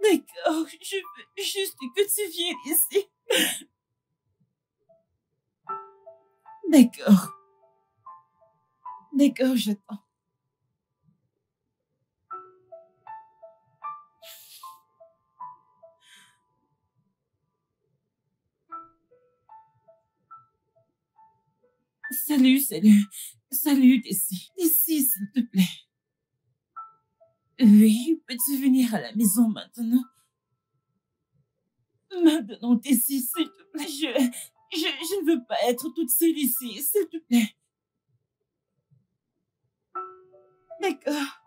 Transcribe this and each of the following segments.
D'accord, je veux juste que tu viennes ici. D'accord. D'accord, j'attends. Salut, salut. Salut, D'ici, s'il te plaît. Oui, peux-tu venir à la maison maintenant? Maintenant, D'ici, s'il te plaît. Je ne veux pas être toute seule ici, s'il te plaît. D'accord.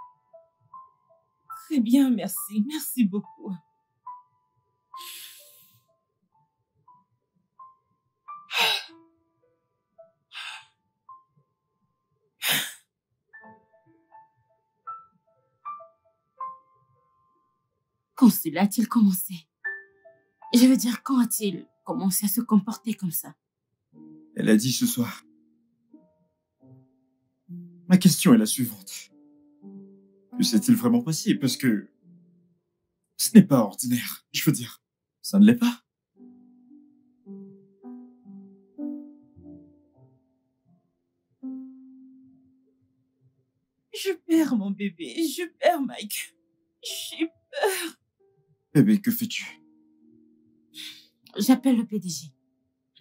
Très bien, merci. Merci beaucoup. Quand cela a-t-il commencé? Je veux dire, quand a-t-il commencé à se comporter comme ça? Elle a dit ce soir. Ma question est la suivante. Que s'est-il vraiment passé? Parce que ce n'est pas ordinaire. Je veux dire, ça ne l'est pas. Je perds mon bébé. Je perds Mike. J'ai peur. Bébé, que fais-tu? J'appelle le PDG.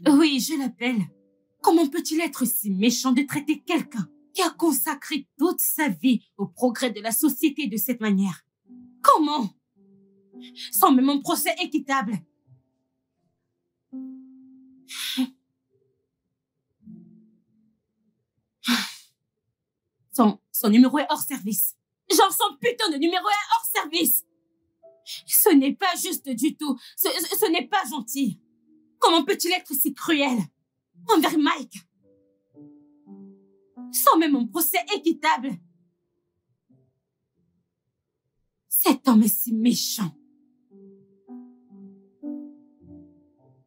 Oui, je l'appelle. Comment peut-il être si méchant de traiter quelqu'un qui a consacré toute sa vie au progrès de la société de cette manière? Comment? Sans même un procès équitable. Son numéro est hors service. Genre, son putain de numéro est hors service. Ce n'est pas juste du tout. Ce n'est pas gentil. Comment peut-il être si cruel envers Mike? Sans même un procès équitable. Cet homme est si méchant.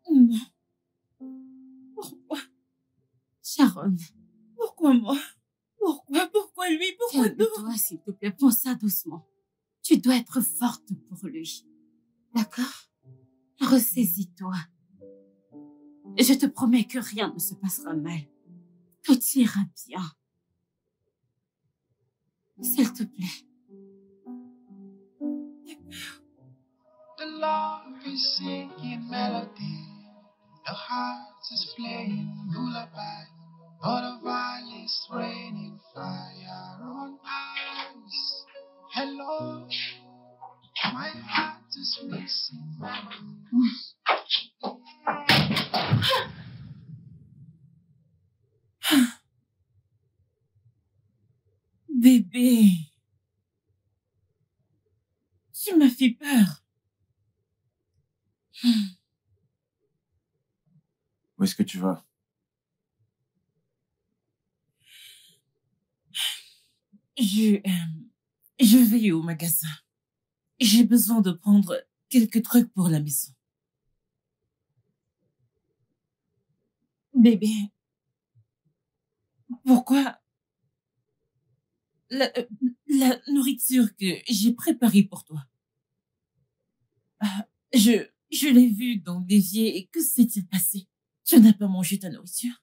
Non. Pourquoi? Sharon. Pourquoi moi? Pourquoi lui? Pourquoi nous? Calme-toi, s'il te plaît. Pense ça doucement. Tu dois être forte pour lui. D'accord? Ressaisis-toi. Je te promets que rien ne se passera mal. Tout ira bien. S'il te plaît. The love is singing melody. The heart is playing lullaby. But the violence raining fire on us. Hello, my heart is missing memories. Bébé. Tu m'as fait peur. Où est-ce que tu vas? Je vais au magasin. J'ai besoin de prendre quelques trucs pour la maison. Bébé, pourquoi la nourriture que j'ai préparée pour toi? Je l'ai vue dans l'évier et que s'est-il passé? Tu n'as pas mangé ta nourriture?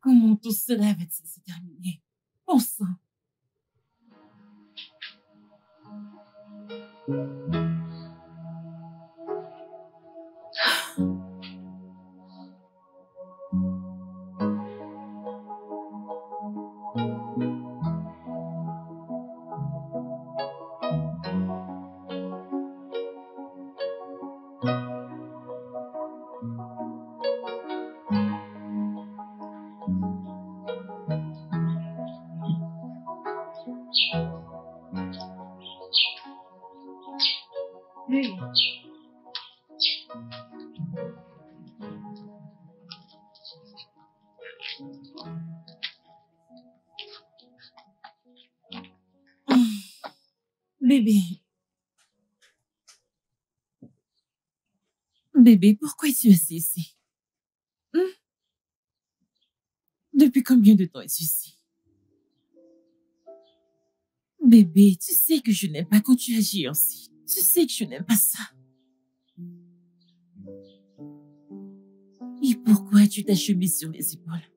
Comment tout cela va-t-il se terminer? Bon sang. Bébé. Bébé, pourquoi es-tu assis ici? Depuis combien de temps es-tu ici? Bébé, tu sais que je n'aime pas quand tu agis ainsi. Tu sais que je n'aime pas ça. Et pourquoi tu t'as chemise sur les épaules?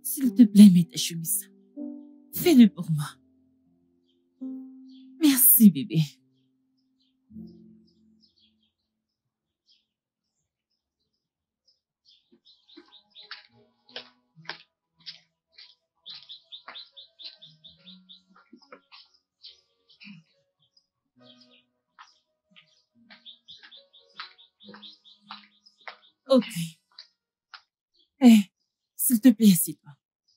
S'il te plaît, mets ta chemise. Fais-le pour moi. Merci, bébé. Ok. S'il te plaît, assieds-toi.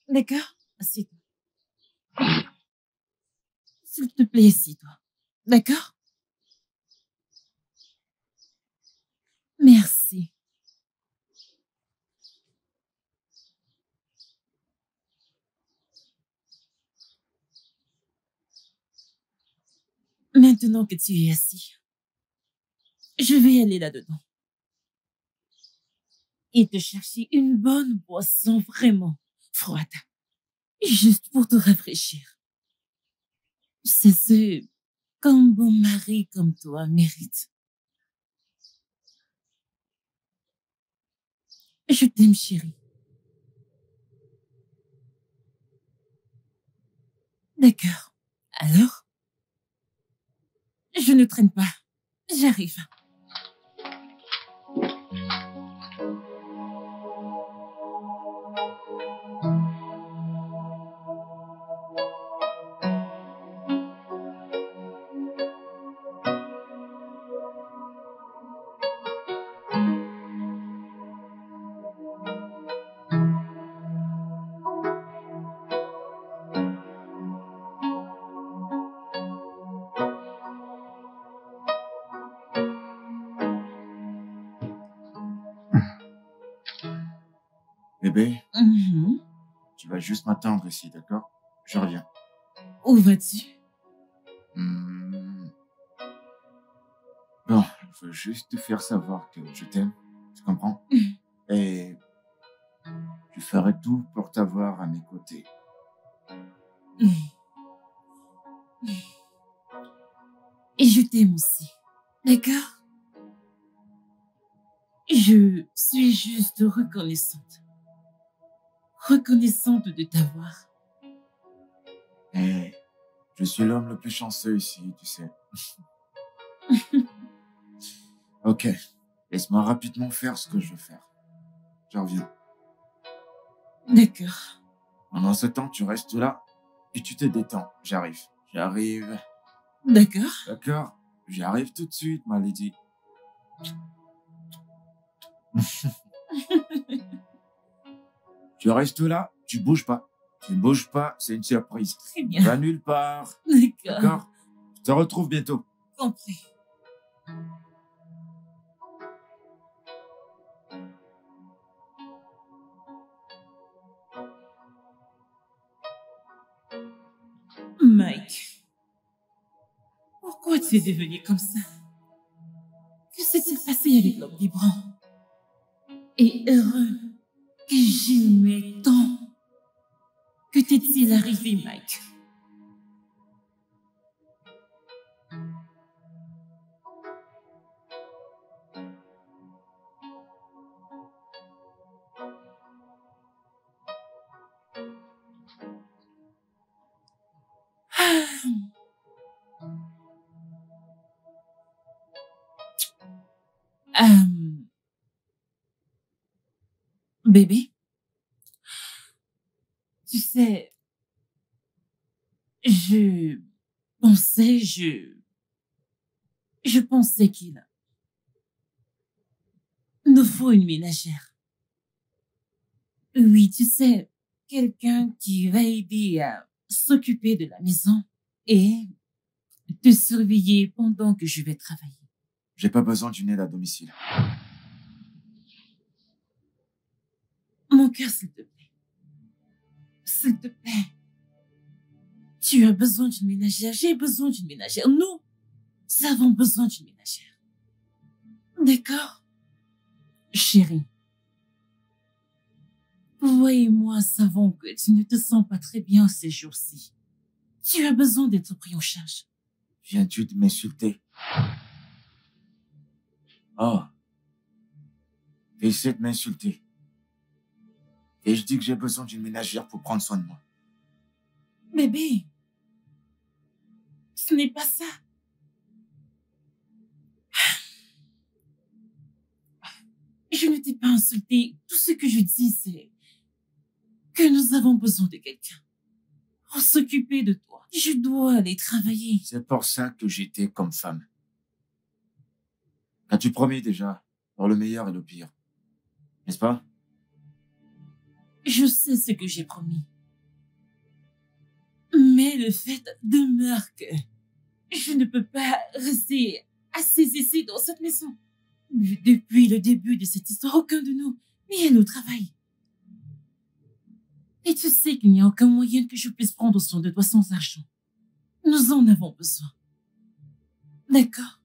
D'accord? Assieds-toi. S'il te plaît, assieds-toi. D'accord? Merci. Maintenant que tu es assis, je vais aller là-dedans et te chercher une bonne boisson vraiment froide, juste pour te rafraîchir. C'est ce qu'un bon mari comme toi mérite. Je t'aime, chérie. D'accord. Alors, je ne traîne pas. J'arrive. Bébé, tu vas juste m'attendre ici, d'accord? Je reviens. Où vas-tu? Bon, je veux juste te faire savoir que je t'aime, tu comprends? Et je ferai tout pour t'avoir à mes côtés. Et je t'aime aussi. D'accord? Je suis juste reconnaissante. Reconnaissante de t'avoir. Et je suis l'homme le plus chanceux ici, tu sais. Ok, laisse-moi rapidement faire ce que je veux faire. Je reviens. D'accord. Pendant ce temps, tu restes là et tu te détends. J'arrive. J'arrive. D'accord. D'accord? J'arrive tout de suite, ma lady. Tu restes là, tu bouges pas. Tu bouges pas, c'est une surprise. Très bien. Va nulle part. D'accord. D'accord? Je te retrouve bientôt. Compris. Mike, pourquoi tu es devenu comme ça? Que s'est-il passé avec l'homme vibrant? Et heureux que j'aimais tant. Que t'est-il arrivé, Mike? Bébé, tu sais, je pensais qu'il nous faut une ménagère. Oui, tu sais, quelqu'un qui va aider à s'occuper de la maison et te surveiller pendant que je vais travailler. J'ai pas besoin d'une aide à domicile. Mon cœur, s'il te plaît. S'il te plaît. Tu as besoin d'une ménagère, j'ai besoin d'une ménagère. Nous avons besoin d'une ménagère. D'accord? Chérie, toi et moi savons que tu ne te sens pas très bien ces jours-ci. Tu as besoin d'être pris en charge. Viens-tu de m'insulter? Oh. Essaie de m'insulter. Et je dis que j'ai besoin d'une ménagère pour prendre soin de moi. Bébé, ce n'est pas ça. Je ne t'ai pas insulté. Tout ce que je dis, c'est que nous avons besoin de quelqu'un pour s'occuper de toi. Je dois aller travailler. C'est pour ça que j'étais comme femme. Qu'as-tu promis déjà, pour le meilleur et le pire, n'est-ce pas? Je sais ce que j'ai promis. Mais le fait demeure que je ne peux pas rester assise ici dans cette maison. Depuis le début de cette histoire, aucun de nous n'est allé au travail. Et tu sais qu'il n'y a aucun moyen que je puisse prendre soin de toi sans argent. Nous en avons besoin. D'accord?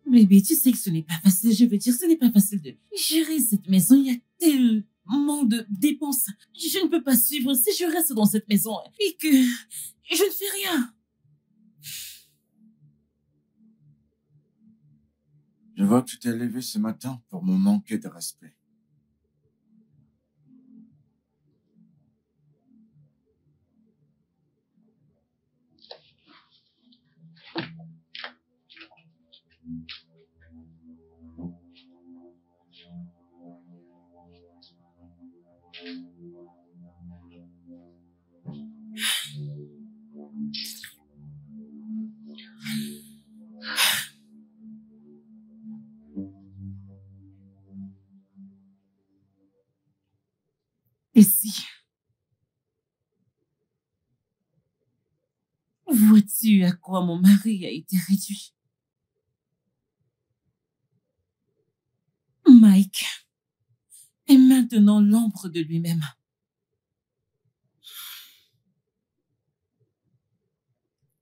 Bébé, tu sais que ce n'est pas facile, je veux dire, ce n'est pas facile de gérer cette maison. Il y a tellement de dépenses. Je ne peux pas suivre si je reste dans cette maison et que je ne fais rien. Je vois que tu t'es levé ce matin pour me manquer de respect. Et si? Vois-tu à quoi mon mari a été réduit? Mike est maintenant l'ombre de lui-même.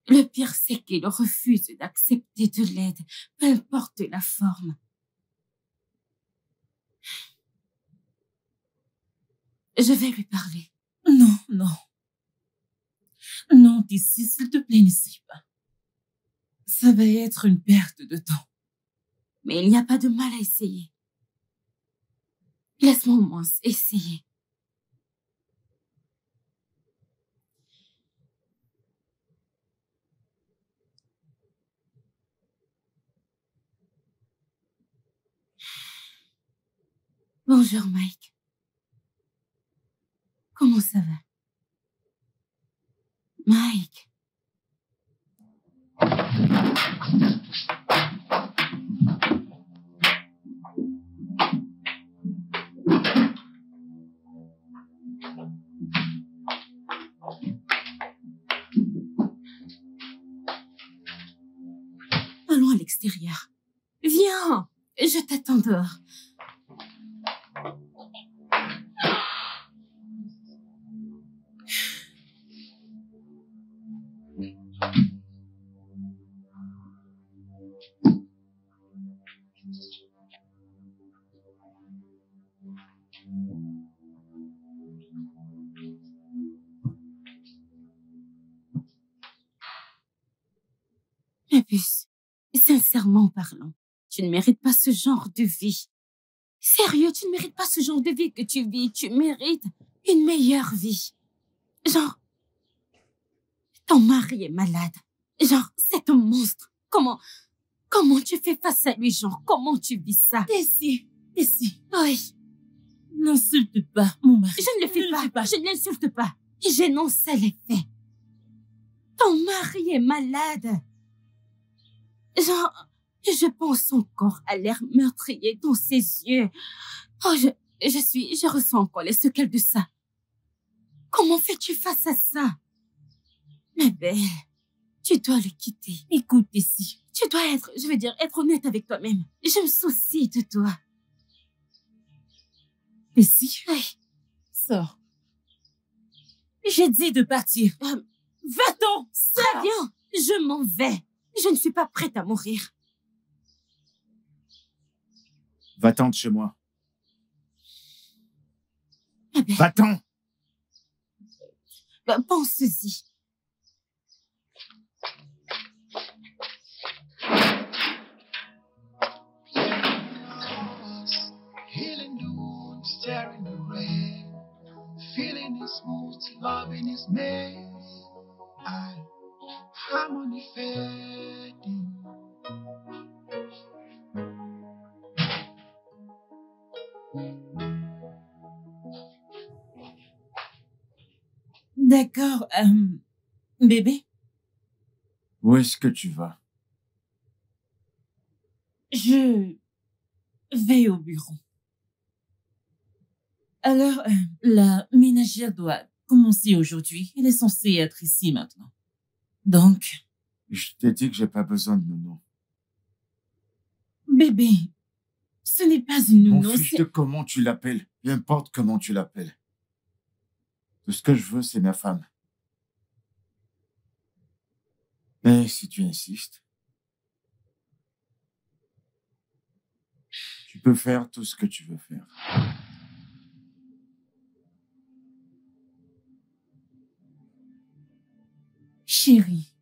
Le pire, c'est qu'il refuse d'accepter de l'aide, peu importe la forme. Je vais lui parler. Non, non. Non, Tessie, s'il te plaît, n'essaye pas. Ça va être une perte de temps. Mais il n'y a pas de mal à essayer. Laisse-moi au moins essayer. Bonjour, Mike. Comment ça va? Mike. Allons à l'extérieur. Viens, je t'attends dehors. Ma puce, sincèrement parlant, tu ne mérites pas ce genre de vie. Sérieux, tu ne mérites pas ce genre de vie que tu vis. Tu mérites une meilleure vie. Genre, ton mari est malade. Genre, c'est un monstre. Comment tu fais face à lui, genre, comment tu vis ça? Tessie. Oui. N'insulte pas mon mari. Je ne le fais pas. Je ne l'insulte pas. J'énonce les faits. Ton mari est malade. Genre, je pense encore à l'air meurtrier dans ses yeux. Oh, je ressens encore les séquelles de ça. Comment fais-tu face à ça? Ma belle, tu dois le quitter. Écoute, ici, tu dois être honnête avec toi-même. Je me soucie de toi. Ici? Oui. Sors. J'ai dit de partir. Va-t'en! Très bien! Je m'en vais. Je ne suis pas prête à mourir. Va-t'en de chez moi. Eh ben, Va-t'en! pense-y. Healing the wound, staring the rain. Feeling is smooth, loving is made. Harmony fading. D'accord, bébé, Où est-ce que tu vas? je vais au bureau. Alors, la ménagère doit commencer aujourd'hui. Elle est censée être ici maintenant. Donc, Je t'ai dit que j'ai pas besoin de nounou. bébé, ce n'est pas une M'en nounou, fiche c'est... de comment tu l'appelles. Peu importe comment tu l'appelles. Tout ce que je veux, c'est ma femme. Mais si tu insistes, tu peux faire tout ce que tu veux faire. Chérie.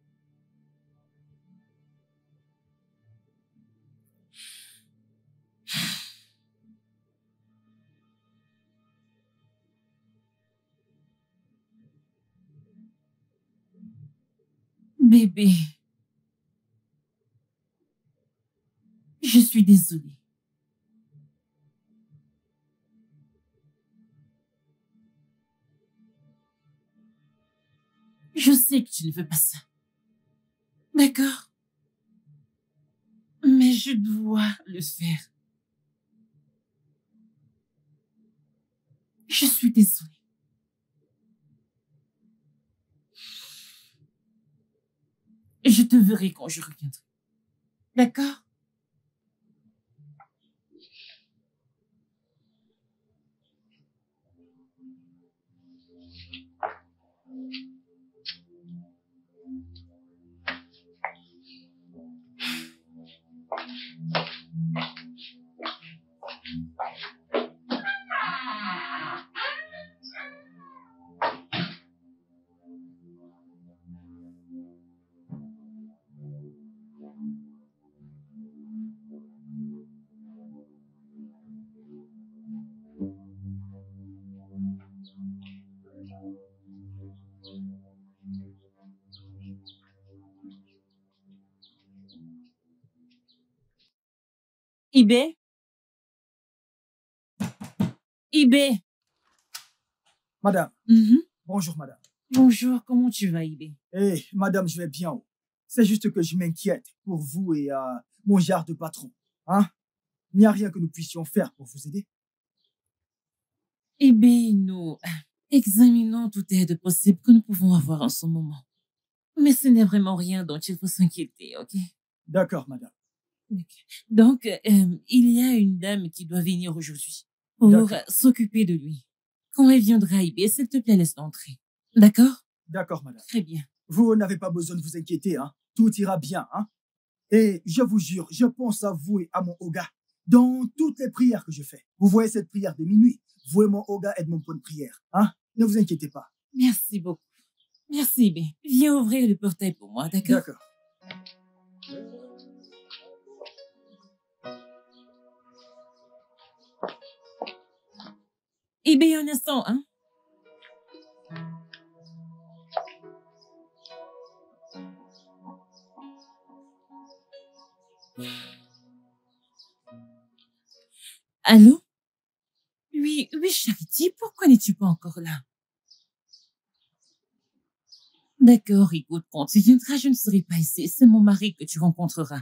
Bébé. Je suis désolée. Je sais que tu ne veux pas ça. D'accord? Mais je dois le faire. Je suis désolée. Je te verrai quand je reviendrai. D'accord? Ibé? Ibé? Madame, Mhm. bonjour madame. Bonjour, comment tu vas, Ibé? Madame, je vais bien. C'est juste que je m'inquiète pour vous et mon genre de patron. Hein? Il n'y a rien que nous puissions faire pour vous aider. Ibé, nous examinons toute aide possible que nous pouvons avoir en ce moment. Mais ce n'est vraiment rien dont il faut s'inquiéter, ok? D'accord, madame. Donc, il y a une dame qui doit venir aujourd'hui pour D'accord. s'occuper de lui. Quand elle viendra, Ibé, s'il te plaît, laisse l'entrer. D'accord? D'accord, madame. Très bien. Vous n'avez pas besoin de vous inquiéter, hein? Tout ira bien, hein? Et je vous jure, je pense à vous et à mon Oga dans toutes les prières que je fais. Vous voyez cette prière de minuit? Vous et mon Oga êtes mon point de prière, hein? Ne vous inquiétez pas. Merci beaucoup. Merci, Ibé. Viens ouvrir le portail pour moi, d'accord? D'accord. Ibé, un instant, hein? Allô? Oui, Charity, pourquoi n'es-tu pas encore là? D'accord, écoute, quand tu viendras, je ne serai pas ici. C'est mon mari que tu rencontreras.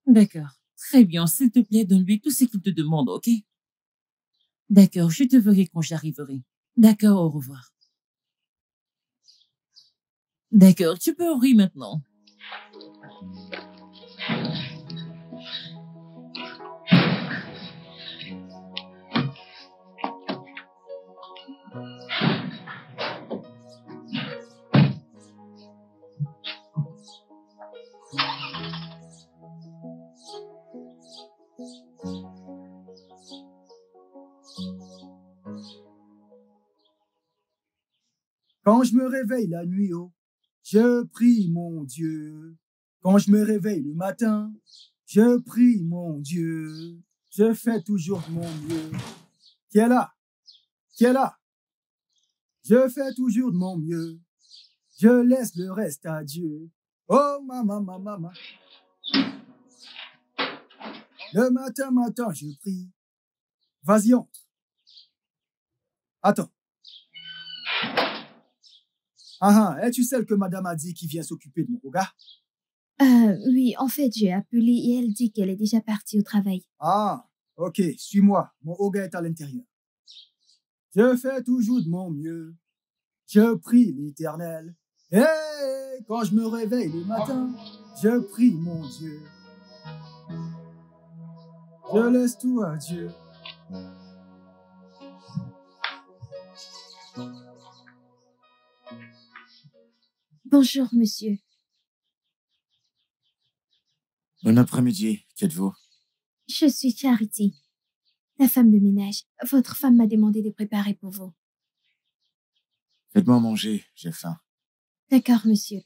D'accord. Très bien, s'il te plaît, donne-lui tout ce qu'il te demande, ok? D'accord, je te verrai quand j'arriverai. D'accord, au revoir. D'accord, tu peux ouvrir maintenant. Quand je me réveille la nuit, oh, je prie mon Dieu. Quand je me réveille le matin, je prie mon Dieu. Je fais toujours de mon mieux. Qui est là? Qui est là? Je fais toujours de mon mieux. Je laisse le reste à Dieu. Oh, maman, maman, maman. Le matin, je prie. Vas-y, entre. Attends. Es-tu celle que madame a dit qui vient s'occuper de mon regard? Oui, en fait, j'ai appelé et elle dit qu'elle est déjà partie au travail. Ah, ok, suis-moi. Mon Oga est à l'intérieur. Je fais toujours de mon mieux. Je prie l'Éternel. Et quand je me réveille le matin, je prie mon Dieu. Je laisse tout à Dieu. Bonjour, monsieur. Bon après-midi, qui êtes-vous? Je suis Charity, la femme de ménage. Votre femme m'a demandé de préparer pour vous. Faites-moi manger, j'ai faim. D'accord, monsieur.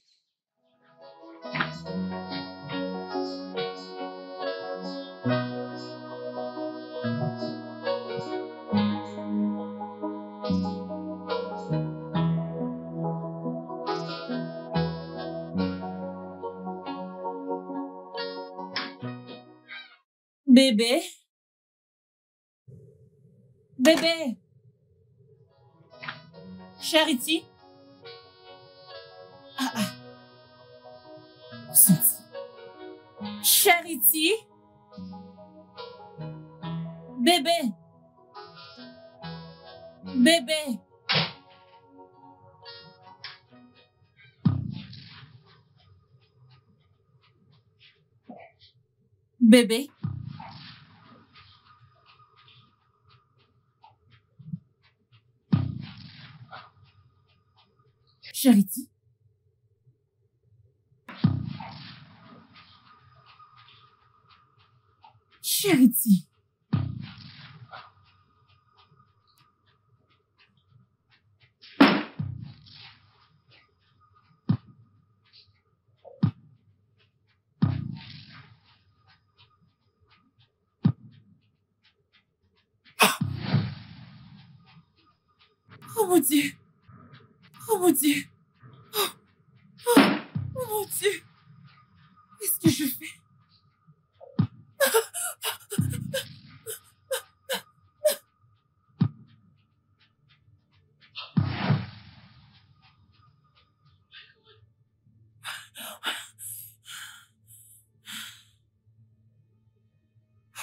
Bébé? Bébé? Charity? Senti. Charity? Bébé? Bébé? Bébé? Charity? Charity? Oh mon Dieu! Oh mon Dieu! Oh mon Dieu! Qu'est-ce que je fais?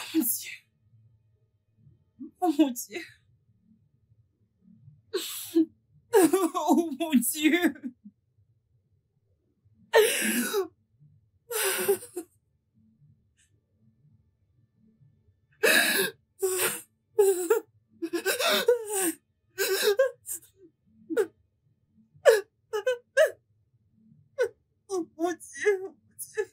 Oh mon Dieu! Oh mon Dieu! Oh mon Dieu! Oh mon Dieu! Oh mon Dieu!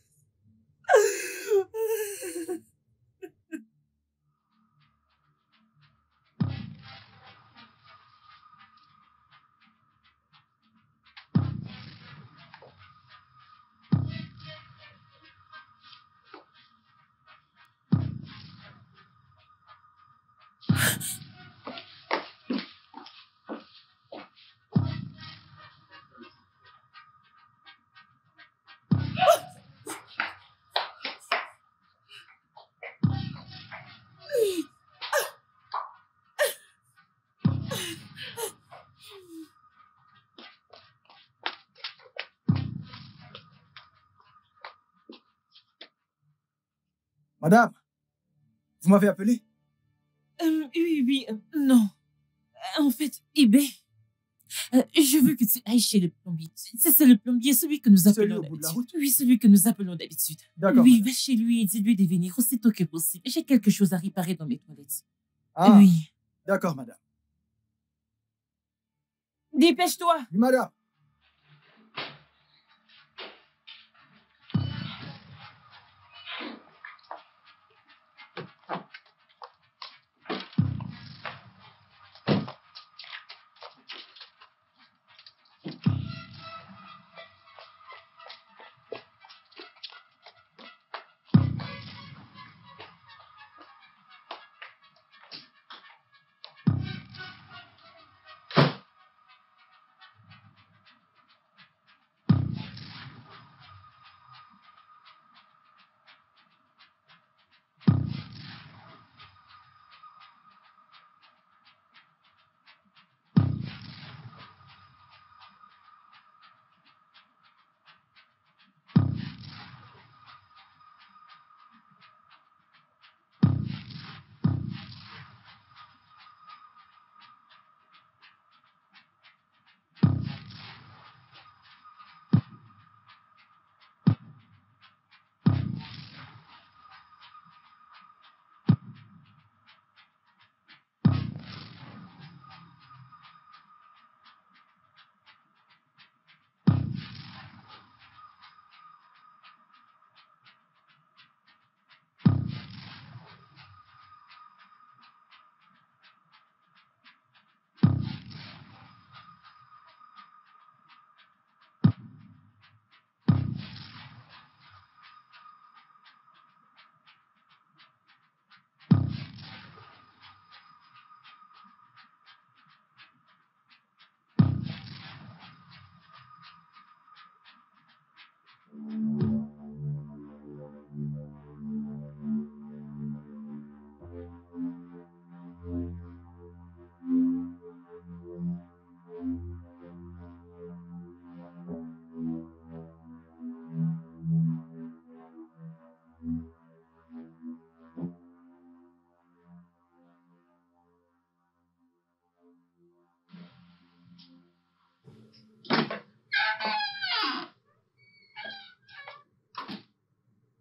Madame, vous m'avez appelé? Oui, non. En fait, eBay, je veux que tu ailles chez le plombier. C'est le plombier, celui que nous Celui appelons au bout de la d'habitude. route? Oui, celui que nous appelons d'habitude. D'accord. Oui, madame. va chez lui et dis-lui de venir aussitôt que possible. J'ai quelque chose à réparer dans mes toilettes. Ah, Oui. d'accord, madame. Dépêche-toi. Oui, madame.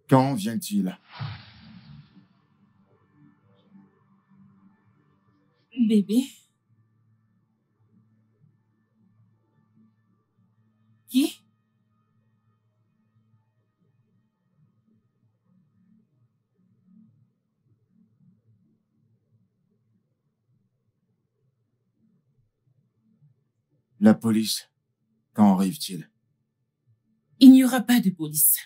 Quand vient-il? Bébé? Qui? La police. Quand arrive-t-il? Il n'y aura pas de police.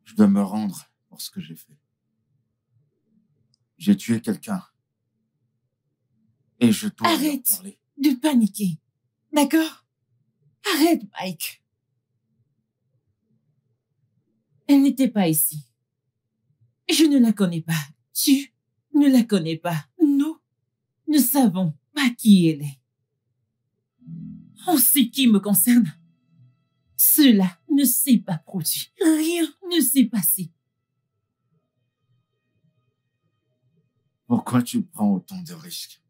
Je dois me rendre pour ce que j'ai fait. J'ai tué quelqu'un. Et je dois leur Arrête parler. de paniquer. D'accord? Arrête, Mike. Elle n'était pas ici. Je ne la connais pas. Tu ne la connais pas. Nous ne savons pas qui elle est. En ce qui me concerne, cela ne s'est pas produit. Rien ne s'est passé. Pourquoi tu prends autant de risques?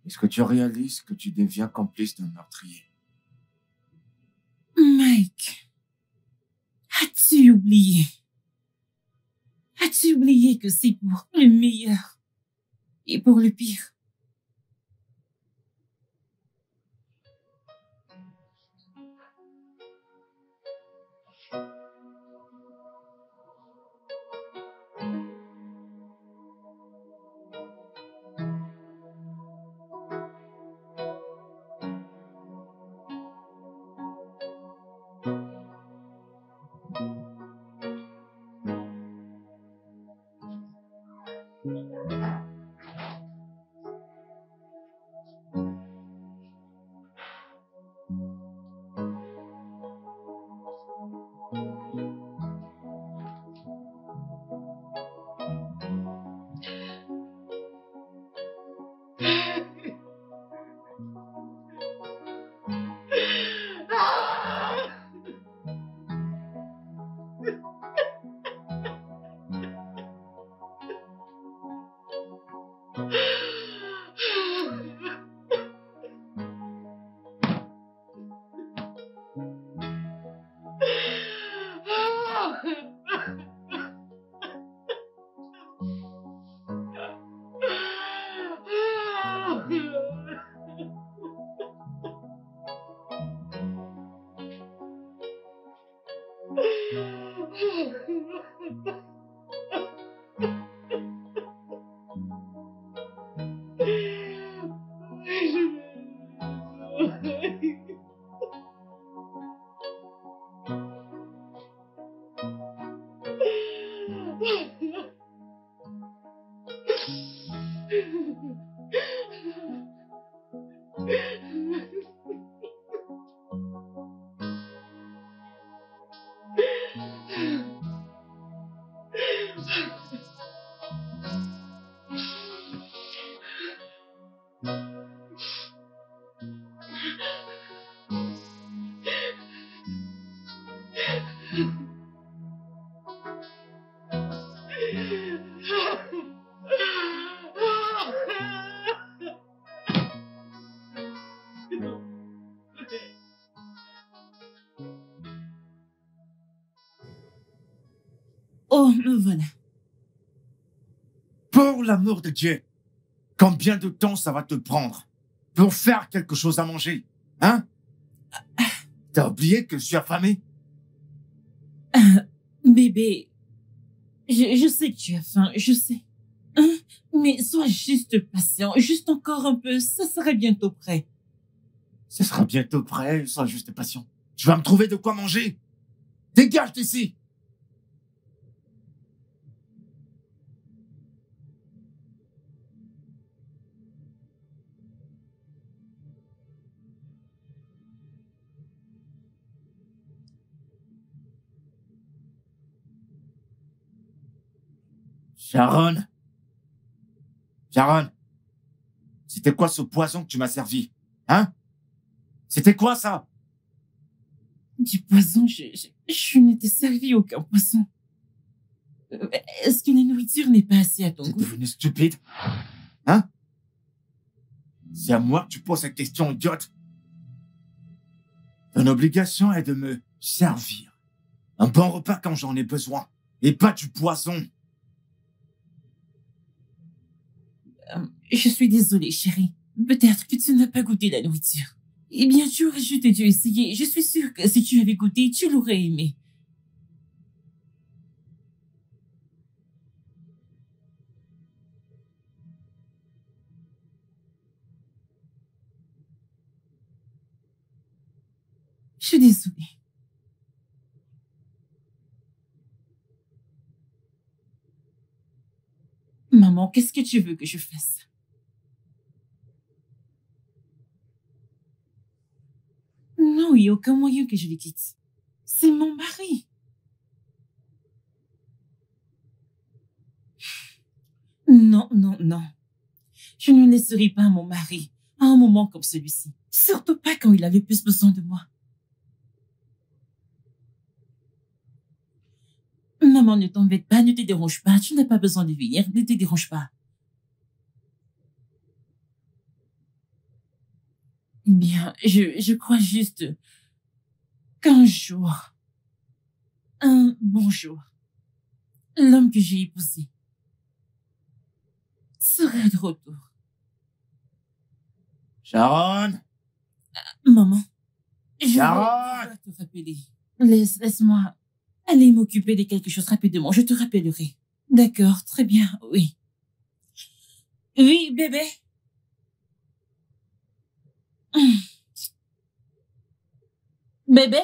Est-ce que tu réalises que tu deviens complice d'un meurtrier? Mike, as-tu oublié? As-tu oublié que c'est pour le meilleur et pour le pire? Oh, me voilà. Pour l'amour de Dieu, combien de temps ça va te prendre pour faire quelque chose à manger? Hein? T'as oublié que je suis affamé? Bébé, je sais que tu as faim, je sais. Hein? Mais sois juste patient, juste encore un peu, ça sera bientôt prêt. Ce sera bientôt prêt, sois juste patient. Tu vas me trouver de quoi manger. Dégage d'ici! Sharon! Sharon! C'était quoi ce poison que tu m'as servi? Hein? C'était quoi ça? Du poison, je ne t'ai servi aucun poison. Est-ce que la nourriture n'est pas assez à ton T'es goût? devenu stupide? Hein? C'est à moi que tu poses cette question idiote. Ton obligation est de me servir. Un bon repas quand j'en ai besoin. Et pas du poison. Je suis désolée, chérie. Peut-être que tu n'as pas goûté la nourriture. Eh bien, tu aurais juste dû essayer. Je suis sûre que si tu avais goûté, tu l'aurais aimé. Je suis désolée. Maman, qu'est-ce que tu veux que je fasse? Non, il n'y a aucun moyen que je le quitte. C'est mon mari. Non, non, non. Je ne laisserai pas mon mari à un moment comme celui-ci. Surtout pas quand il a le plus besoin de moi. Maman, ne t'embête pas, ne te dérange pas. Tu n'as pas besoin de venir, ne te dérange pas. Eh bien, je crois juste qu'un jour, un bon jour, l'homme que j'ai épousé sera de retour. Sharon! Maman, je Sharon! vais te rappeler. Laisse-moi aller m'occuper de quelque chose rapidement. Je te rappellerai. D'accord, très bien, oui. Oui, bébé. Bébé?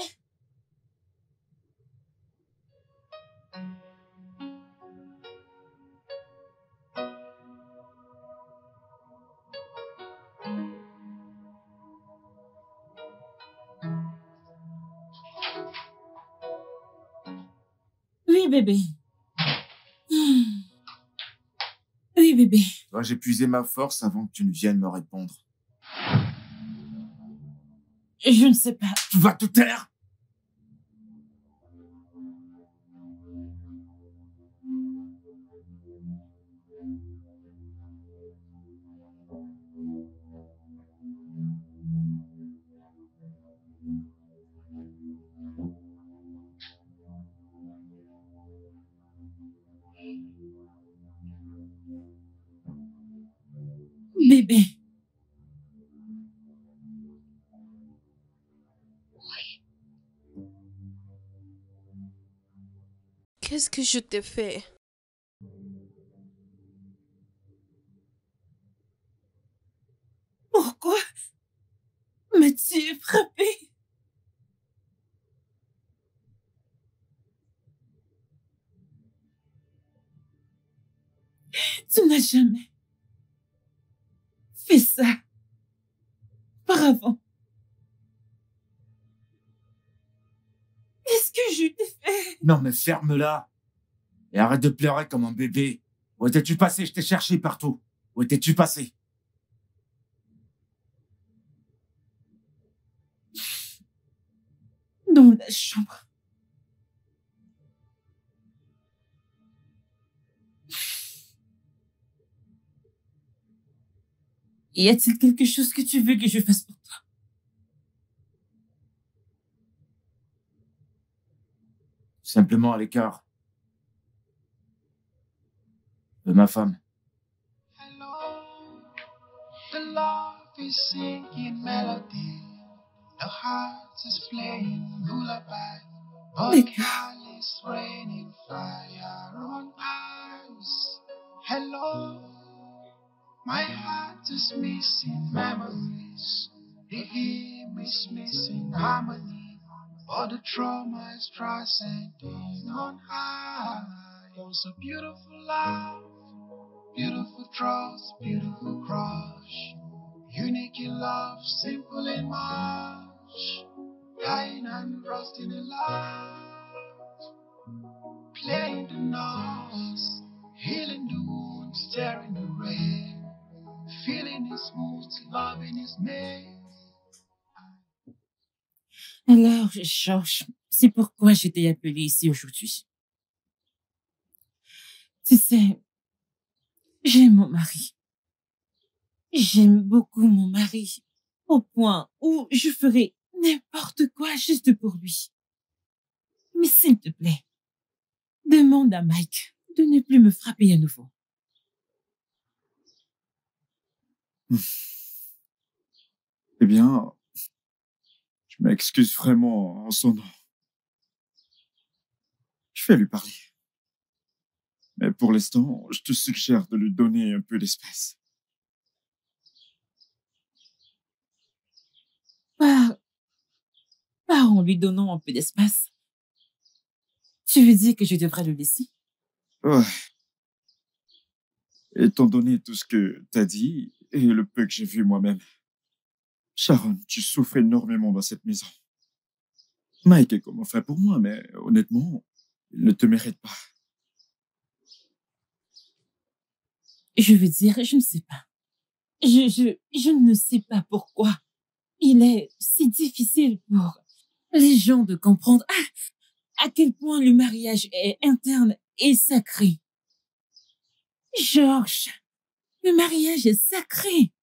Oui, bébé. Oui, bébé. Dois-je épuiser ma force avant que tu ne viennes me répondre? Je ne sais pas. Tu vas te taire? Bébé. Qu'est-ce que je t'ai fait? Pourquoi m'as-tu frappé? Tu n'as jamais fait ça auparavant. Qu'est-ce que je t'ai fait? Non, mais ferme-la. Et arrête de pleurer comme un bébé. Où étais-tu passé? Je t'ai cherché partout. Où étais-tu passé? Dans la chambre. Y a-t-il quelque chose que tu veux que je fasse pour toi? Simplement à l'écart. De ma femme. Hello, the love is singing melody. The heart is playing lullaby. But hell is raining fire on ice. Hello, my heart is missing memories. The hymn is missing harmony. All the trauma is transcending on high. It was a beautiful love, beautiful trust, beautiful crush. Unique in love, simple in much. Dying and rusting in love. Playing the notes, healing the wounds, tearing the rain. Feeling is smooth, loving is made. Alors, Georges, c'est pourquoi je t'ai appelé ici aujourd'hui. Tu sais, j'aime mon mari. J'aime beaucoup mon mari, au point où je ferai n'importe quoi juste pour lui. Mais s'il te plaît, demande à Mike de ne plus me frapper à nouveau. Eh bien, je m'excuse vraiment en son nom. Je vais lui parler. Mais pour l'instant, je te suggère de lui donner un peu d'espace. Pas en lui donnant un peu d'espace. Tu veux dire que je devrais le laisser? Ouais. Étant donné tout ce que t'as dit et le peu que j'ai vu moi-même, Sharon, tu souffres énormément dans cette maison. Mike est comme un frère pour moi, mais honnêtement, il ne te mérite pas. Je veux dire, je ne sais pas. Je ne sais pas pourquoi il est si difficile pour les gens de comprendre à quel point le mariage est interne et sacré. Georges, le mariage est sacré.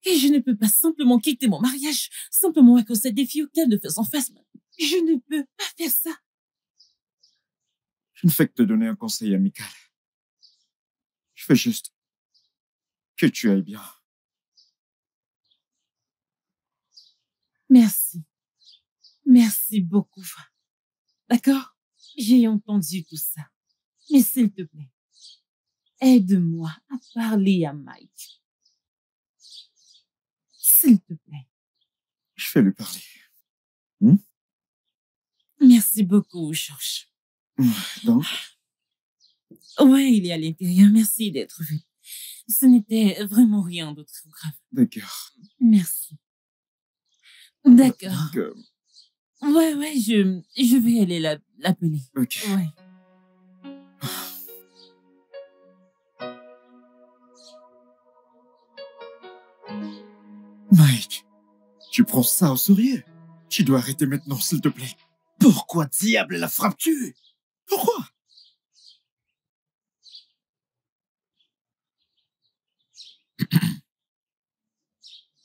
Et je ne peux pas simplement quitter mon mariage simplement à cause des filles auxquelles de faisant face. Je ne peux pas faire ça. Je ne fais que te donner un conseil amical. Je fais juste que tu ailles bien. Merci. Merci beaucoup. D'accord? J'ai entendu tout ça. Mais s'il te plaît, aide-moi à parler à Mike. S'il te plaît. Je vais lui parler. Merci beaucoup, Georges. Donc, Ouais, il est à l'intérieur. Merci d'être venu. Ce n'était vraiment rien de très grave. d'accord. Merci. D'accord. Donc, Ouais, je vais aller l'appeler. ok. Ouais. Mike, tu prends ça au sérieux? Tu dois arrêter maintenant, s'il te plaît. Pourquoi diable la frappes-tu? Pourquoi?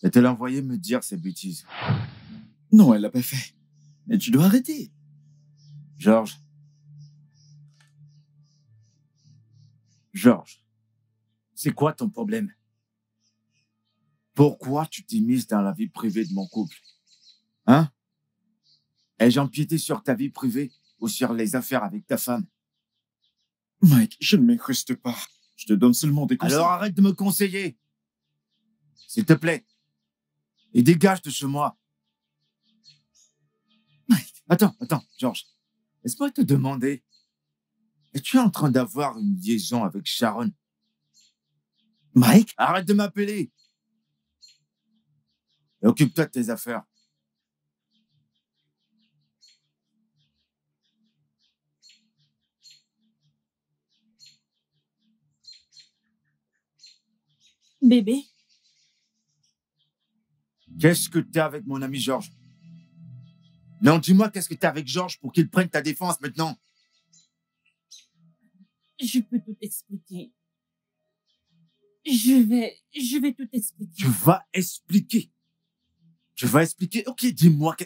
Elle te l'a envoyé me dire ces bêtises. Non, elle l'a pas fait. Mais tu dois arrêter. Georges. Georges, c'est quoi ton problème? Pourquoi tu t'immisces dans la vie privée de mon couple? Hein? Ai-je empiété sur ta vie privée ou sur les affaires avec ta femme? Mike, je ne m'incruste pas. Je te donne seulement des conseils. Alors arrête de me conseiller. S'il te plaît. Et dégage de chez moi. Mike. Attends, Georges. Laisse-moi te demander. Es-tu en train d'avoir une liaison avec Sharon? Mike? Arrête de m'appeler. Et occupe-toi de tes affaires. Bébé, Qu'est-ce que t'as avec mon ami Georges? Non, dis-moi qu'est-ce que t'as avec Georges pour qu'il prenne ta défense maintenant? je peux tout expliquer. Je vais tout expliquer. Tu vas expliquer. Tu vas expliquer? Ok, dis-moi,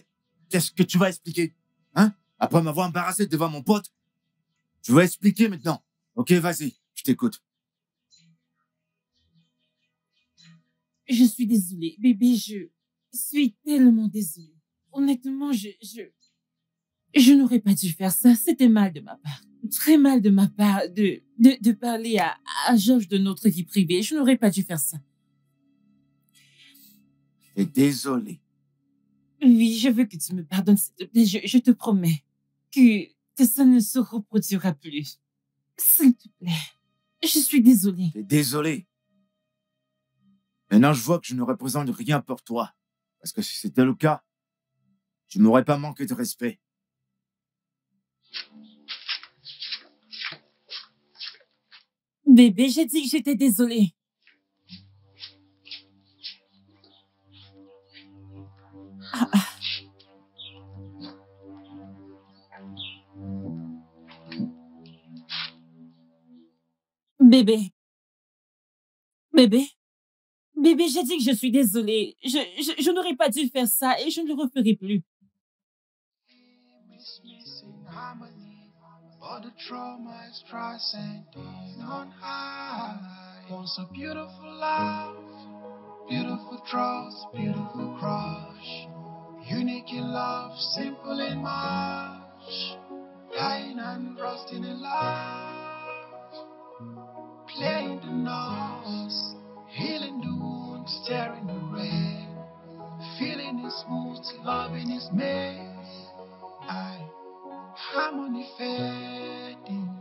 qu'est-ce que tu vas expliquer? Hein? Après m'avoir embarrassé devant mon pote? Tu vas expliquer maintenant. Ok, vas-y, je t'écoute. Je suis désolée. Bébé, je suis tellement désolée. Honnêtement, je n'aurais pas dû faire ça. C'était mal de ma part. Très mal de ma part de parler à Georges de notre vie privée. Je n'aurais pas dû faire ça. Et désolé. Oui, je veux que tu me pardonnes, s'il te plaît. Je te promets que ça ne se reproduira plus. S'il te plaît. Je suis désolée. Et désolé. Maintenant, je vois que je ne représente rien pour toi. Parce que si c'était le cas, je n'aurais pas manqué de respect. Bébé, j'ai dit que j'étais désolée. Bébé. Bébé. Bébé, j'ai dit que je suis désolée. Je n'aurais pas dû faire ça et je ne le referai plus. All the trauma is transcending on high. Once a beautiful love, beautiful trust, beautiful crush. Unique in love, simple in much. Dying and rusting in love. Playing the notes, healing the wounds, staring the rain. Feeling is smooth, loving is made. Harmony fading.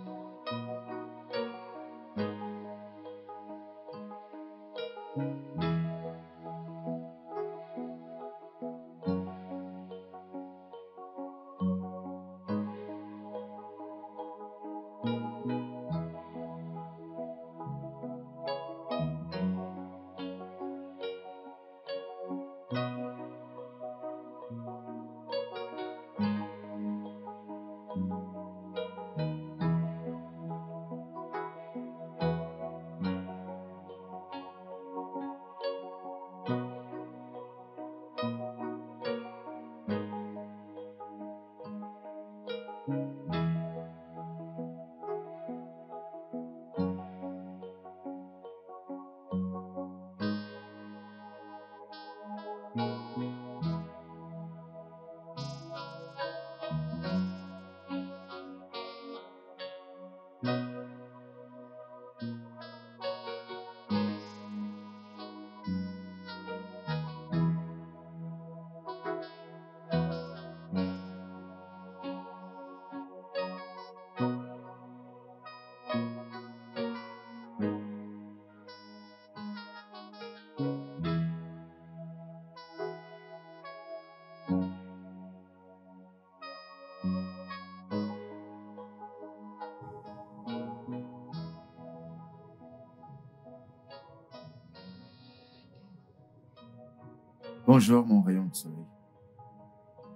Bonjour, mon rayon de soleil.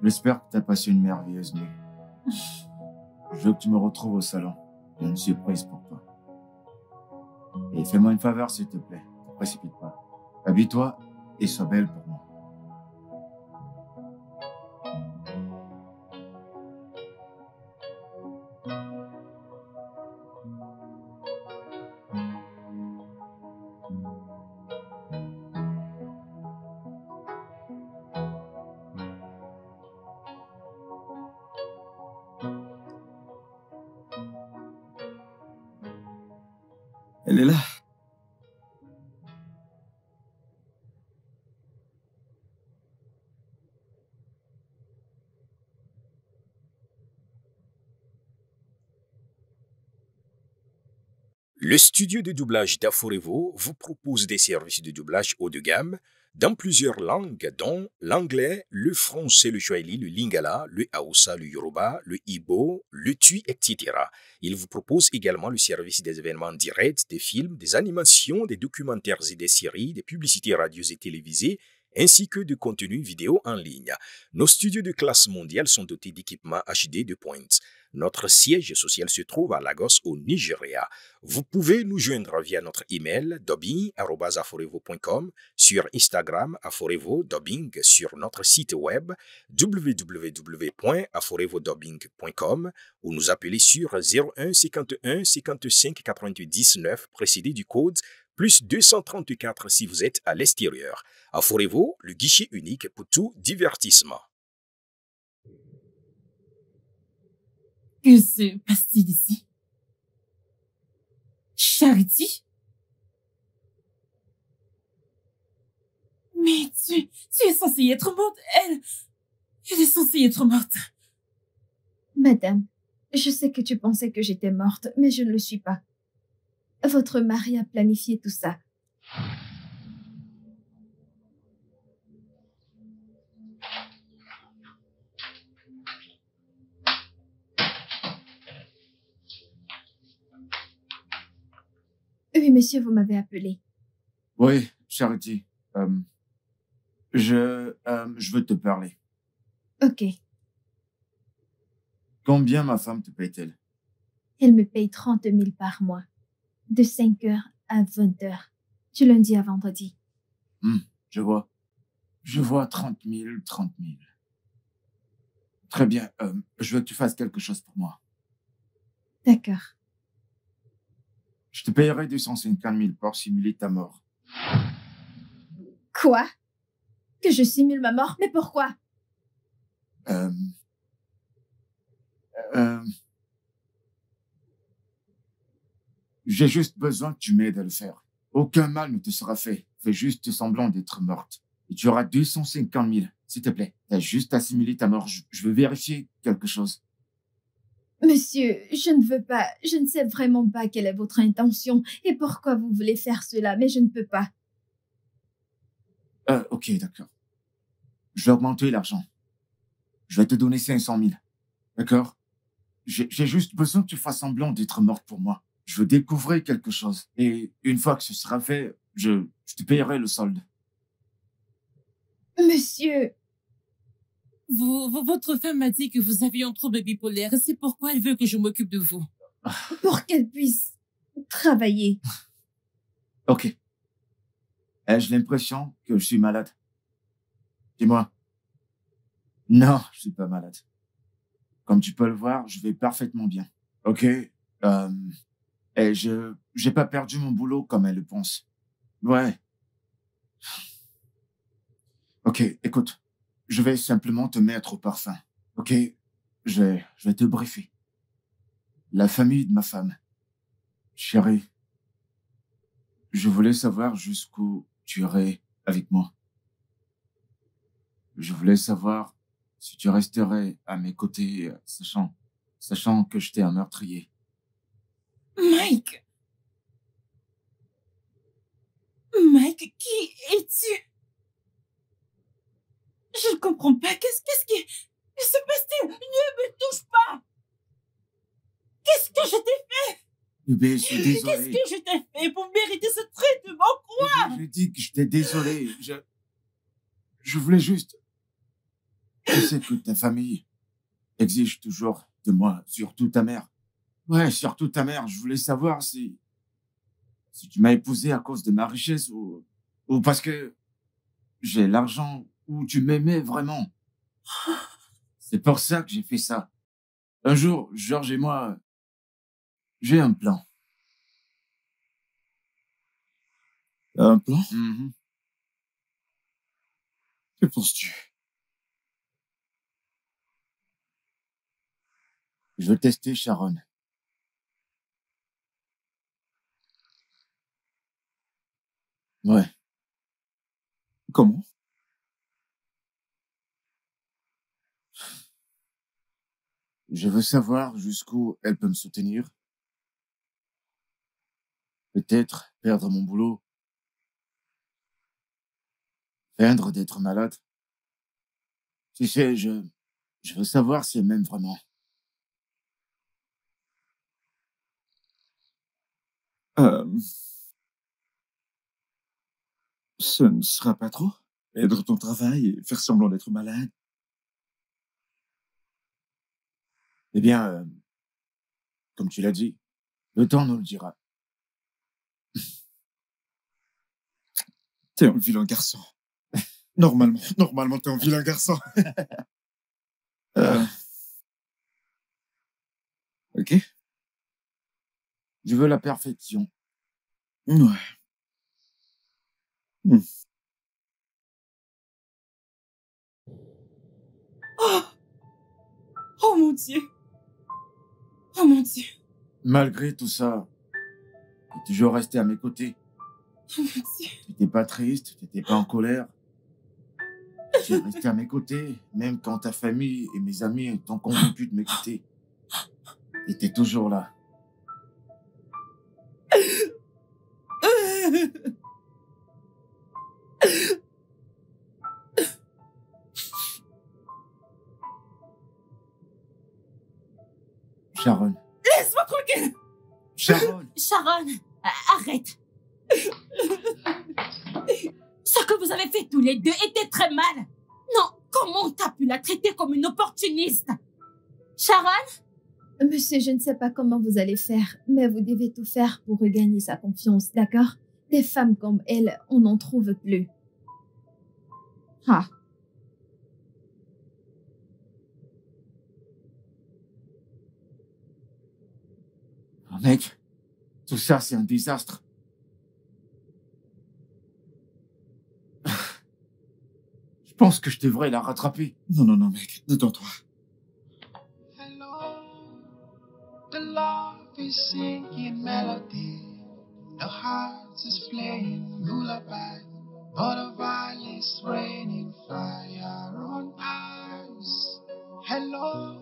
J'espère que tu as passé une merveilleuse nuit. Je veux que tu me retrouves au salon. J'ai une surprise pour toi. Et fais-moi une faveur, s'il te plaît. Ne te précipite pas. Habille-toi et sois belle pour moi. Elle est là. Le studio de doublage d'Aforevo vous propose des services de doublage haut de gamme dans plusieurs langues, dont l'anglais, le français, le swahili, le lingala, le hausa, le yoruba, le igbo, le tui, etc. Il vous propose également le service des événements directs, des films, des animations, des documentaires et des séries, des publicités radio et télévisées, ainsi que de contenus vidéo en ligne. Nos studios de classe mondiale sont dotés d'équipements HD de pointe. Notre siège social se trouve à Lagos, au Nigeria. Vous pouvez nous joindre via notre email dubbing@aforevo.com, sur Instagram Aforevo Dubbing, sur notre site web www.aforevodubbing.com ou nous appeler sur 01 51 55 90 9 précédé du code plus 234 si vous êtes à l'extérieur. Aforevo, le guichet unique pour tout divertissement. Que se passe-t-il ici? Charity? Mais tu es censée être morte. Elle est censée être morte. Madame, je sais que tu pensais que j'étais morte, mais je ne le suis pas. Votre mari a planifié tout ça. Oui, monsieur, vous m'avez appelé. Oui, Charity. Je veux te parler. Ok. Combien ma femme te paye-t-elle? Elle me paye 30 000 par mois, de 5 heures à 20 heures, du lundi à vendredi. Je vois. Je vois 30 000, 30 000. Très bien. Je veux que tu fasses quelque chose pour moi. D'accord. Je te payerai 250 000 pour simuler ta mort. Quoi? Que je simule ma mort? Mais pourquoi? J'ai juste besoin que tu m'aides à le faire. Aucun mal ne te sera fait. Fais juste semblant d'être morte. Et tu auras 250 000. S'il te plaît, t'as juste à simuler ta mort. Je veux vérifier quelque chose. Monsieur, je ne veux pas, je ne sais vraiment pas quelle est votre intention et pourquoi vous voulez faire cela, mais je ne peux pas. Ok, d'accord. Je vais augmenter l'argent. Je vais te donner 500 000. D'accord? J'ai juste besoin que tu fasses semblant d'être morte pour moi. Je veux découvrir quelque chose. Et une fois que ce sera fait, je te payerai le solde. Monsieur, Votre femme m'a dit que vous aviez un trouble bipolaire et c'est pourquoi elle veut que je m'occupe de vous. pour qu'elle puisse travailler. Ok. Ai-je l'impression que je suis malade? Dis-moi. Non, je suis pas malade. Comme tu peux le voir, je vais parfaitement bien. Ok? Et j'ai pas perdu mon boulot comme elle le pense. Ouais. Ok, écoute. Je vais simplement te mettre au parfum. Ok? Je vais te briefer. La famille de ma femme. Chérie. Je voulais savoir jusqu'où tu irais avec moi. Je voulais savoir si tu resterais à mes côtés, sachant que j'étais un meurtrier. Mike! Mike, qui es-tu? Je ne comprends pas. Qu'est-ce qui se passe-t-il? Ne me touche pas! Qu'est-ce que je t'ai fait? Bébé, je suis désolé. Qu'est-ce que je t'ai fait pour mériter ce traitement? Quoi? Bébé, je dis que j'étais désolé. Je voulais juste... Je sais que ta famille exige toujours de moi, surtout ta mère. Ouais, surtout ta mère. Je voulais savoir si tu m'as épousé à cause de ma richesse ou parce que j'ai l'argent ou tu m'aimais vraiment. C'est pour ça que j'ai fait ça. Un jour, Georges et moi, j'ai un plan. Un plan? Mhm. Que penses-tu? Je veux tester Sharon. Ouais. Comment? Je veux savoir jusqu'où elle peut me soutenir. Peut-être perdre mon boulot. Feindre d'être malade. Tu sais, je veux savoir si elle m'aime vraiment. Ce ne sera pas trop? Être ton travail et faire semblant d'être malade? Eh bien, comme tu l'as dit, le temps nous le dira. T'es un vilain garçon. Normalement, t'es un vilain garçon. Ok. Je veux la perfection. Ouais. Oh! Oh mon Dieu! Oh mon Dieu! Malgré tout ça, tu es toujours resté à mes côtés. Oh mon Dieu! Tu n'étais pas triste, tu n'étais pas en colère. Tu es resté à mes côtés, même quand ta famille et mes amis t'ont convaincu de me quitter. Tu étais toujours là. Sharon. Laisse-moi tranquille! Sharon. Sharon, arrête! Ça que vous avez fait tous les deux était très mal. Non, comment t'as pu la traiter comme une opportuniste? Sharon? Monsieur, je ne sais pas comment vous allez faire, mais vous devez tout faire pour regagner sa confiance, d'accord? Des femmes comme elle, on n'en trouve plus. Ah. Oh, mec, tout ça, c'est un désastre. Je pense que je devrais la rattraper. Non, non, non, mec, détends-toi. Hello, the love is singing melody. The heart is playing lullaby. But the violet's raining fire on ice. Hello,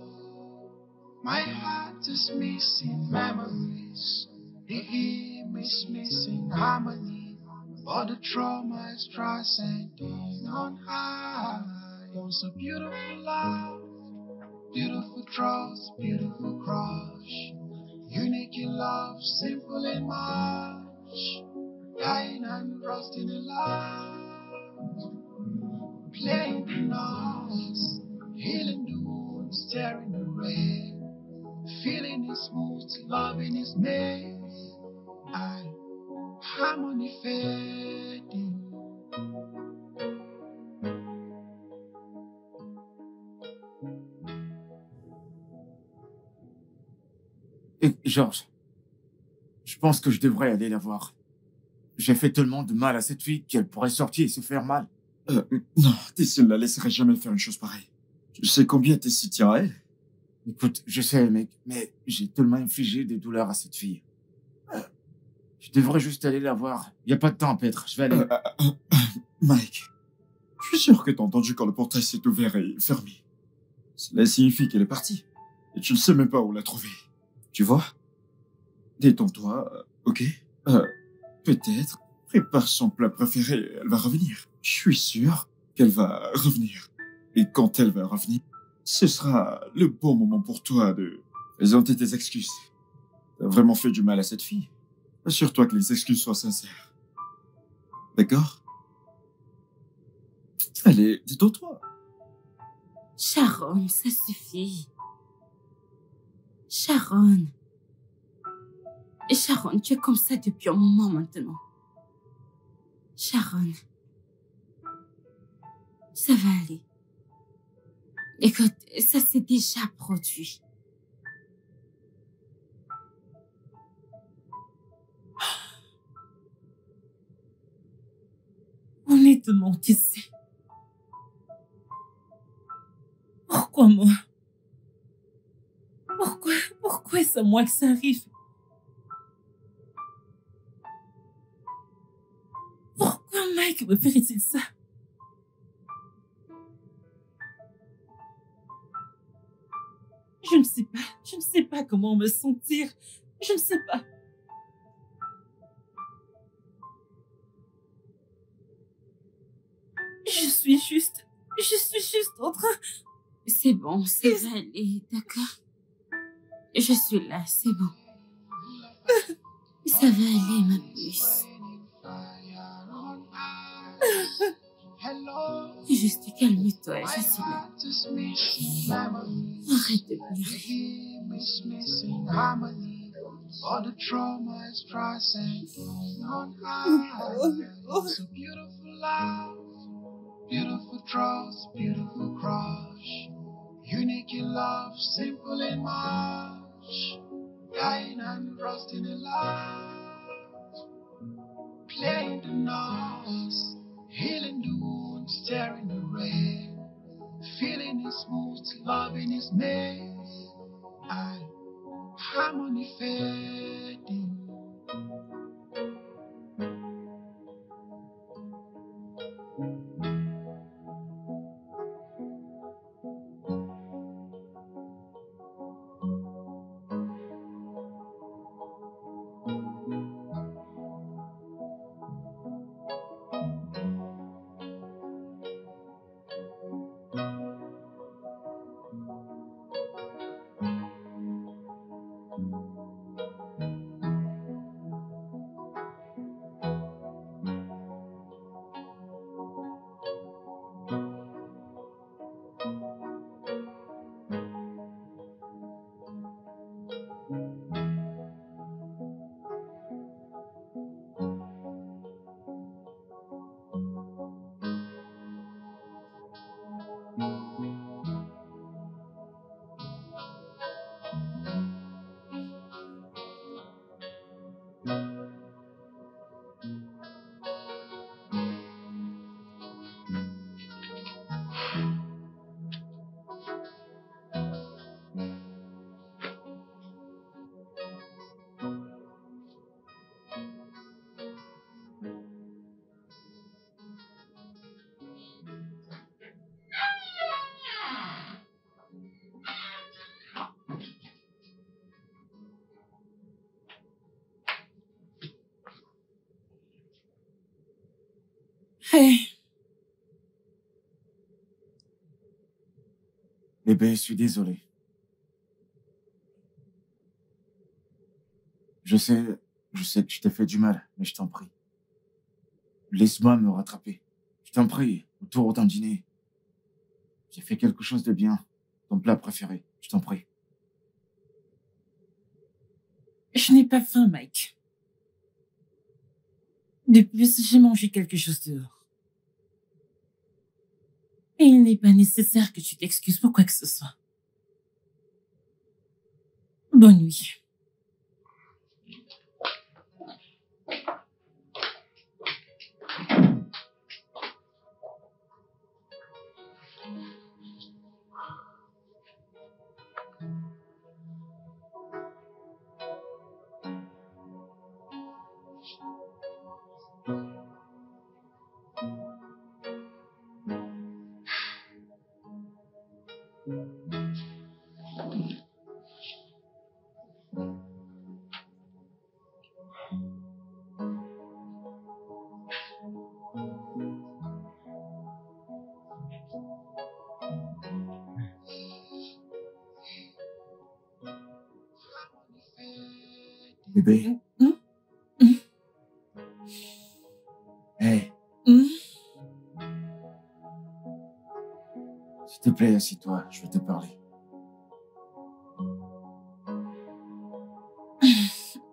my heart is missing memories. The hymn is missing harmony. But the trauma is transcending on high. Once a beautiful love, beautiful trust, beautiful crush. Unique in love, simple in much. Dying and rusting in love. Playing the notes, healing the wounds, staring the rain. Feeling his smooth, loving his made. Harmony fading. Et Georges, je pense que je devrais aller la voir. J'ai fait tellement de mal à cette fille qu'elle pourrait sortir et se faire mal. Non, Tessie ne la laisserait jamais faire une chose pareille. Tu sais combien Tessie tient à elle? Écoute, je sais, mec, mais j'ai tellement infligé des douleurs à cette fille. Je devrais juste aller la voir. Il n'y a pas de temps à perdre. Je vais aller. Mike, je suis sûr que t'as entendu quand le portail s'est ouvert et fermé. Cela signifie qu'elle est partie. Et tu ne sais même pas où la trouver. Tu vois? Détends-toi, ok? Peut-être. Prépare son plat préféré, elle va revenir. Je suis sûr qu'elle va revenir. Et quand elle va revenir, ce sera le bon moment pour toi de présenter tes excuses. T'as vraiment fait du mal à cette fille. Assure-toi que les excuses soient sincères. D'accord? Allez, détends-toi. Sharon, ça suffit. Sharon. Sharon, tu es comme ça depuis un moment maintenant. Sharon. Ça va aller. Écoute, ça s'est déjà produit. Honnêtement, tu sais. Pourquoi moi? Pourquoi c'est moi que ça arrive? Pourquoi Mike me ferait-il ça? Je ne sais pas comment me sentir. Je ne sais pas. Je suis juste en train... C'est bon, ça va aller, d'accord? Je suis là, c'est bon. Ça va aller, ma puce. Juste calme-toi, je suis là. Arrête de pleurer. All the trauma is transcending on high. It's a beautiful love, beautiful trust, beautiful crush. Unique in love, simple in much. Dying and rusting in love. Playing the notes, healing the wounds, staring the rain. Feeling is smooth, loving is made. Harmony fading. Hey, Bébé, je suis désolé. Je sais que je t'ai fait du mal, mais je t'en prie. Laisse-moi me rattraper. Je t'en prie, autour d'un dîner. J'ai fait quelque chose de bien. Ton plat préféré, je t'en prie. je n'ai pas faim, Mike. De plus, j'ai mangé quelque chose dehors. Et il n'est pas nécessaire que tu t'excuses pour quoi que ce soit. Bonne nuit. Bébé. Hey. S'il te plaît, assis-toi, je vais te parler.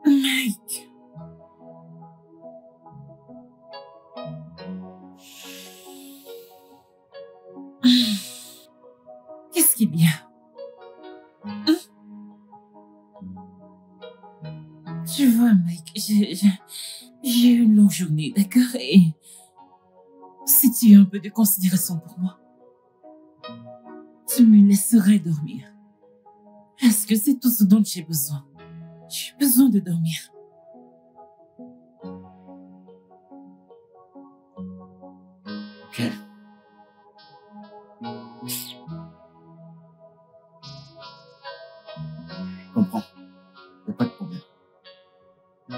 Mike. Qu'est-ce qu'il y a? Tu vois, Mike, j'ai eu une longue journée, d'accord? Et si tu as un peu de considération pour moi, tu me laisserais dormir. Parce que c'est tout ce dont j'ai besoin. J'ai besoin de dormir. Ok. Je comprends. Y a pas de problème. Je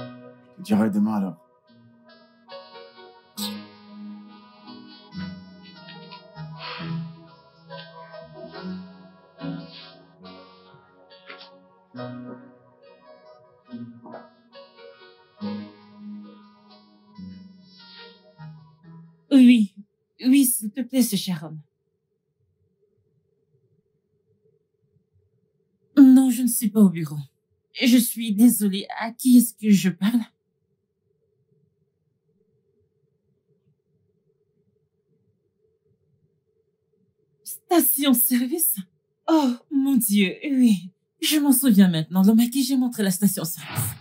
te dirai demain alors. Oui, oui, s'il te plaît, ce Sharon. Non, je ne suis pas au bureau. Je suis désolée. À qui est-ce que je parle? Station-service? Oh, mon Dieu, oui. Je m'en souviens maintenant. L'homme à qui j'ai montré la station-service.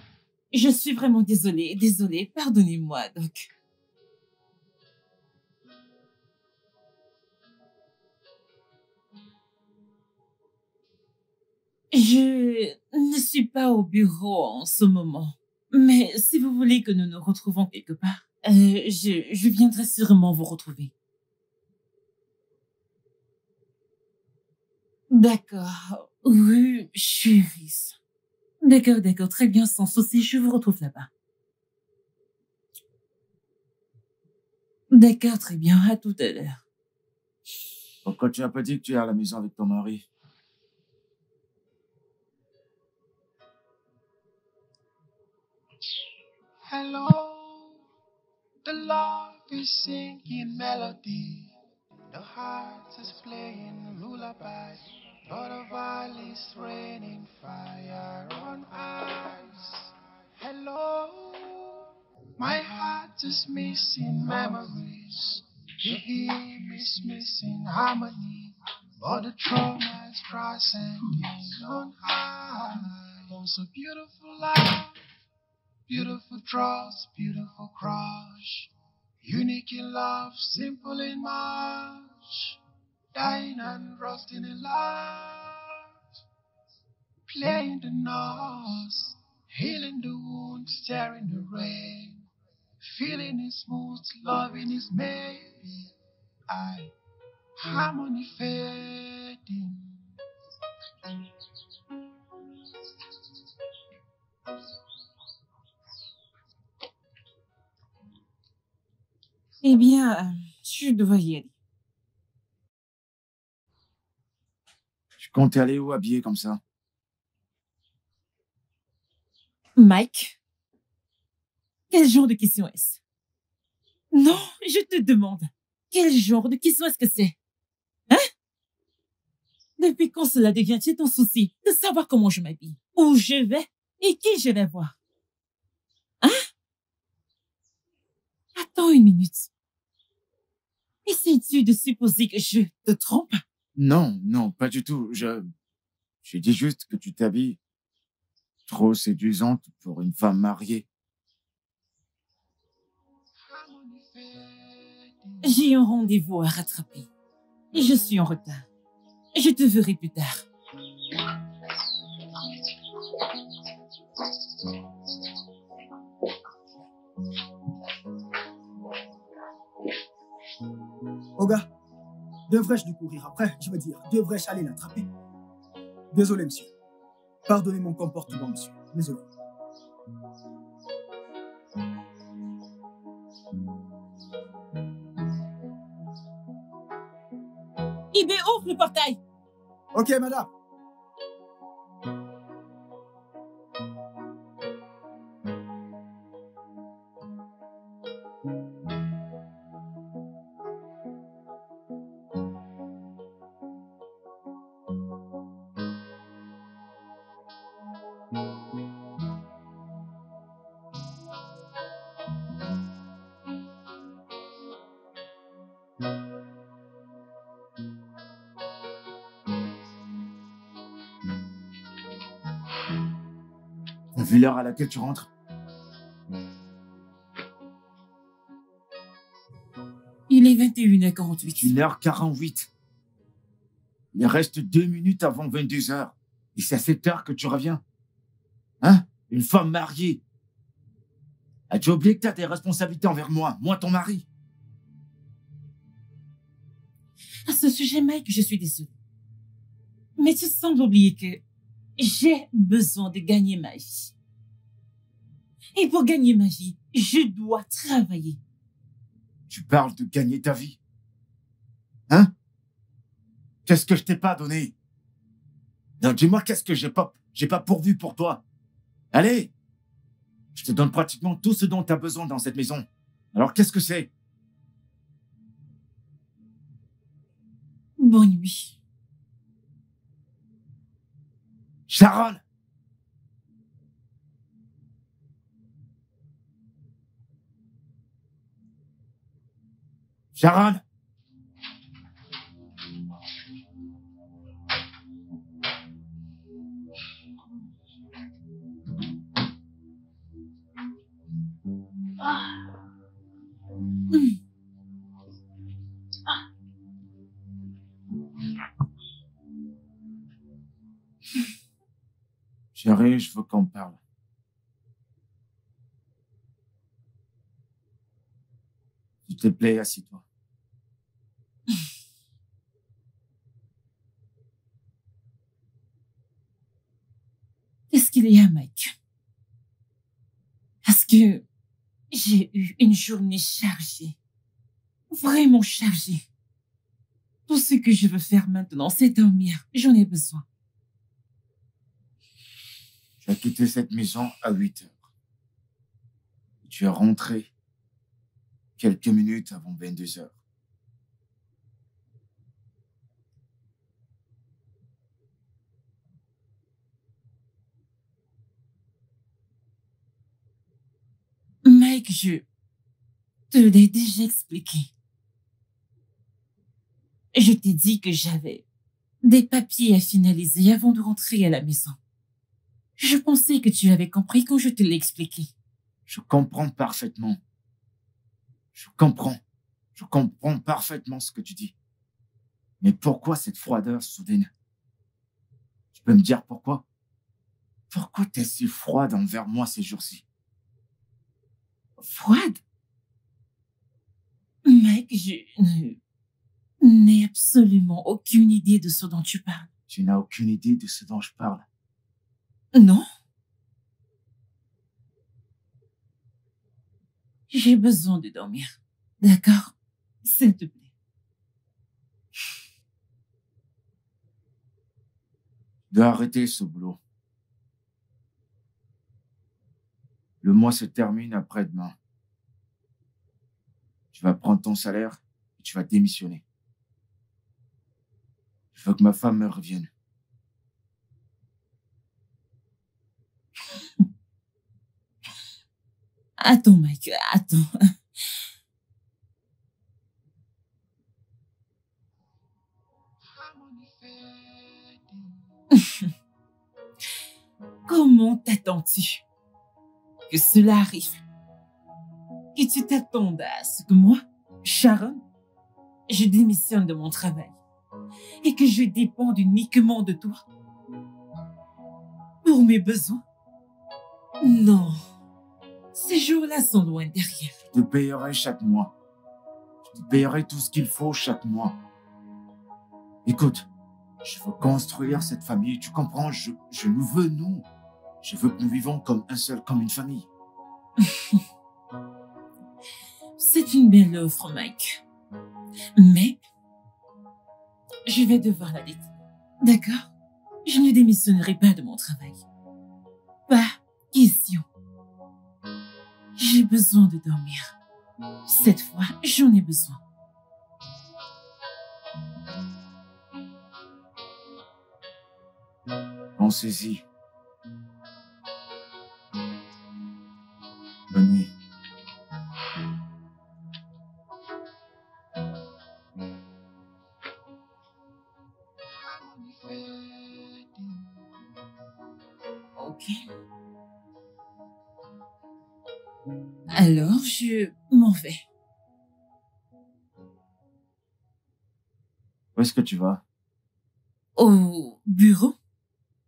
Je suis vraiment désolée. Pardonnez-moi, Doc. Je ne suis pas au bureau en ce moment. Mais si vous voulez que nous nous retrouvons quelque part, je viendrai sûrement vous retrouver. D'accord. Rue Churis. D'accord. Très bien, sans souci. Je vous retrouve là-bas. D'accord, très bien. À tout à l'heure. Pourquoi tu n'as pas dit que tu es à la maison avec ton mari? Hello, the love is singing melody. The heart is playing lullaby. But the valley's raining fire on ice. Hello, my heart is missing memories. The hymn is missing harmony, but the trauma is transcending on high. Was a beautiful life, beautiful trust, beautiful crush. Unique in love, simple in much. Dying and rusting in life. Playing the notes, healing the wound, staring the rain. Feeling is smooth, loving is maybe. Harmony fading. Eh bien, je dois y aller. Tu comptes aller où habillé comme ça? Mike, quel genre de question est-ce? Non, je te demande, quel genre de question est-ce que c'est? Hein? Depuis quand cela devient-il ton souci de savoir comment je m'habille, où je vais et qui je vais voir? Hein? Attends une minute. Essayes-tu de supposer que je te trompe? Non, non, pas du tout. Je dis juste que tu t'habilles trop séduisante pour une femme mariée. J'ai un rendez-vous à rattraper. Et je suis en retard. Je te verrai plus tard. Oga, devrais-je lui courir après? Je veux dire, devrais-je aller l'attraper? Désolé, monsieur. Pardonnez mon comportement, monsieur. Désolé. Ibé, ouvre le portail! Ok, madame. T'as vu l'heure à laquelle tu rentres? Il est 21h48. 1h48. Il reste 2 minutes avant 22h. Et c'est à cette heure que tu reviens. Hein? Une femme mariée. As-tu oublié que t'as des responsabilités envers moi, ton mari? À ce sujet, Mike, je suis désolée. Mais tu sembles oublier que j'ai besoin de gagner ma vie. Et pour gagner ma vie, je dois travailler. Tu parles de gagner ta vie? Hein? Qu'est-ce que je t'ai pas donné? Non, dis-moi, qu'est-ce que j'ai pas pourvu pour toi? Allez! Je te donne pratiquement tout ce dont tu as besoin dans cette maison. Alors, qu'est-ce que c'est? Bonne nuit. Sharon! Sharon! Chérie, je veux qu'on parle. S'il te plaît, assis-toi. Qu'est-ce qu'il y a, Mike? Parce que j'ai eu une journée chargée. Vraiment chargée. Tout ce que je veux faire maintenant, c'est dormir. J'en ai besoin. Tu as quitté cette maison à 8h. Tu es rentré quelques minutes avant 22h. Mike, je te l'ai déjà expliqué. Je t'ai dit que j'avais des papiers à finaliser avant de rentrer à la maison. Je pensais que tu avais compris quand je te l'ai expliqué. Je comprends parfaitement. Je comprends parfaitement ce que tu dis. Mais pourquoi cette froideur soudaine? Tu peux me dire pourquoi? Pourquoi t'es si froide envers moi ces jours-ci? Froide? Mec, je n'ai absolument aucune idée de ce dont tu parles. Tu n'as aucune idée de ce dont je parle. Non? J'ai besoin de dormir. D'accord? S'il te plaît. Je dois arrêter ce boulot. Le mois se termine après-demain. Tu vas prendre ton salaire et tu vas démissionner. Je veux que ma femme me revienne. Attends, Mike, attends. Comment t'attends-tu que cela arrive? Que tu t'attendes à ce que moi, Sharon, je démissionne de mon travail et que je dépende uniquement de toi pour mes besoins? Non, ces jours-là sont loin derrière. Je te payerai chaque mois. Je te payerai tout ce qu'il faut chaque mois. Écoute, je veux construire cette famille, tu comprends? Je nous veux, nous. Je veux que nous vivons comme un seul, comme une famille. C'est une belle offre, Mike. Mais je vais devoir la décliner. D'accord? Je ne démissionnerai pas de mon travail. Pas question. J'ai besoin de dormir. Cette fois, j'en ai besoin. Pensez-y. Bonne nuit. Ok. Alors, je m'en vais. Où est-ce que tu vas? Au bureau?